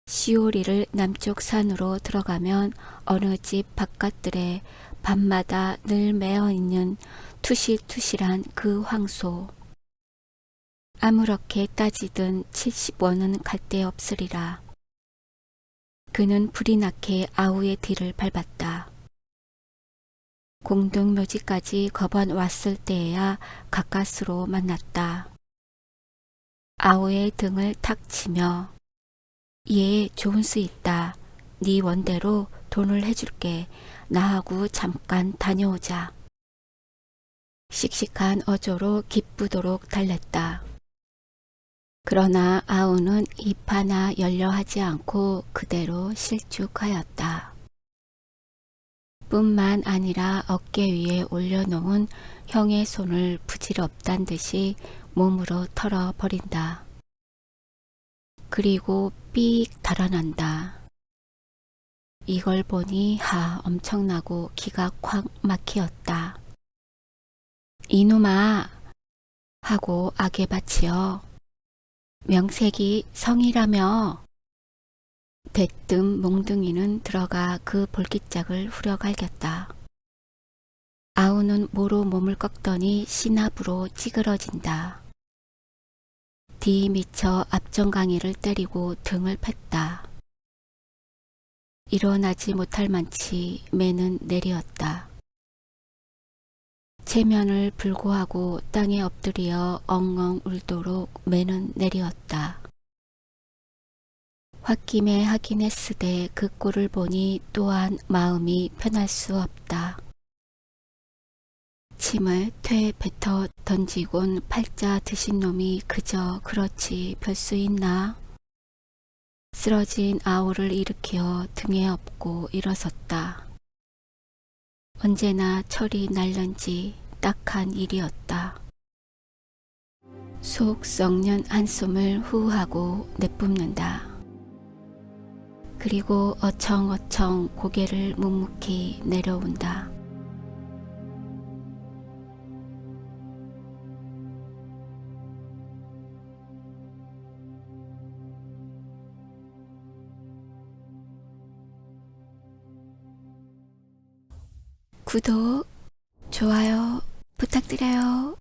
시오리를 남쪽 산으로 들어가면 어느 집 바깥들에 밤마다 늘 매어있는 투실투실한 그 황소. 아무렇게 따지든 70원은 갈데 없으리라. 그는 불이 나게 아우의 뒤를 밟았다. 공동묘지까지 거번 왔을 때에야 가까스로 만났다. 아우의 등을 탁 치며 얘 좋은 수 있다. 네 원대로 돈을 해줄게. 나하고 잠깐 다녀오자. 씩씩한 어조로 기쁘도록 달랬다. 그러나 아우는 입 하나 열려 하지 않고 그대로 실축하였다. 뿐만 아니라 어깨 위에 올려놓은 형의 손을 부질없단 듯이 몸으로 털어버린다. 그리고 삑 달아난다. 이걸 보니 엄청나고 기가 콱 막히었다. 이놈아 하고 악에바치어 명색이 성이라며. 대뜸 몽둥이는 들어가 그 볼기짝을 후려갈겼다. 아우는 모로 몸을 꺾더니 시납으로 찌그러진다. 뒤 미쳐 앞정강이를 때리고 등을 팼다. 일어나지 못할 만치 매는 내리었다. 체면을 불고하고 땅에 엎드려 엉엉 울도록 매는 내리었다. 홧김에 하긴 했으되 그 꼴을 보니 또한 마음이 편할 수 없다. 침을 퇴 뱉어 던지곤 팔자 드신 놈이 그저 그렇지 별 수 있나? 쓰러진 아우를 일으켜 등에 업고 일어섰다. 언제나 철이 날런지 딱한 일이었다. 속 썩는 한숨을 후하고 내뿜는다. 그리고 어청어청 고개를 묵묵히 내려온다. 구독, 좋아요 부탁드려요.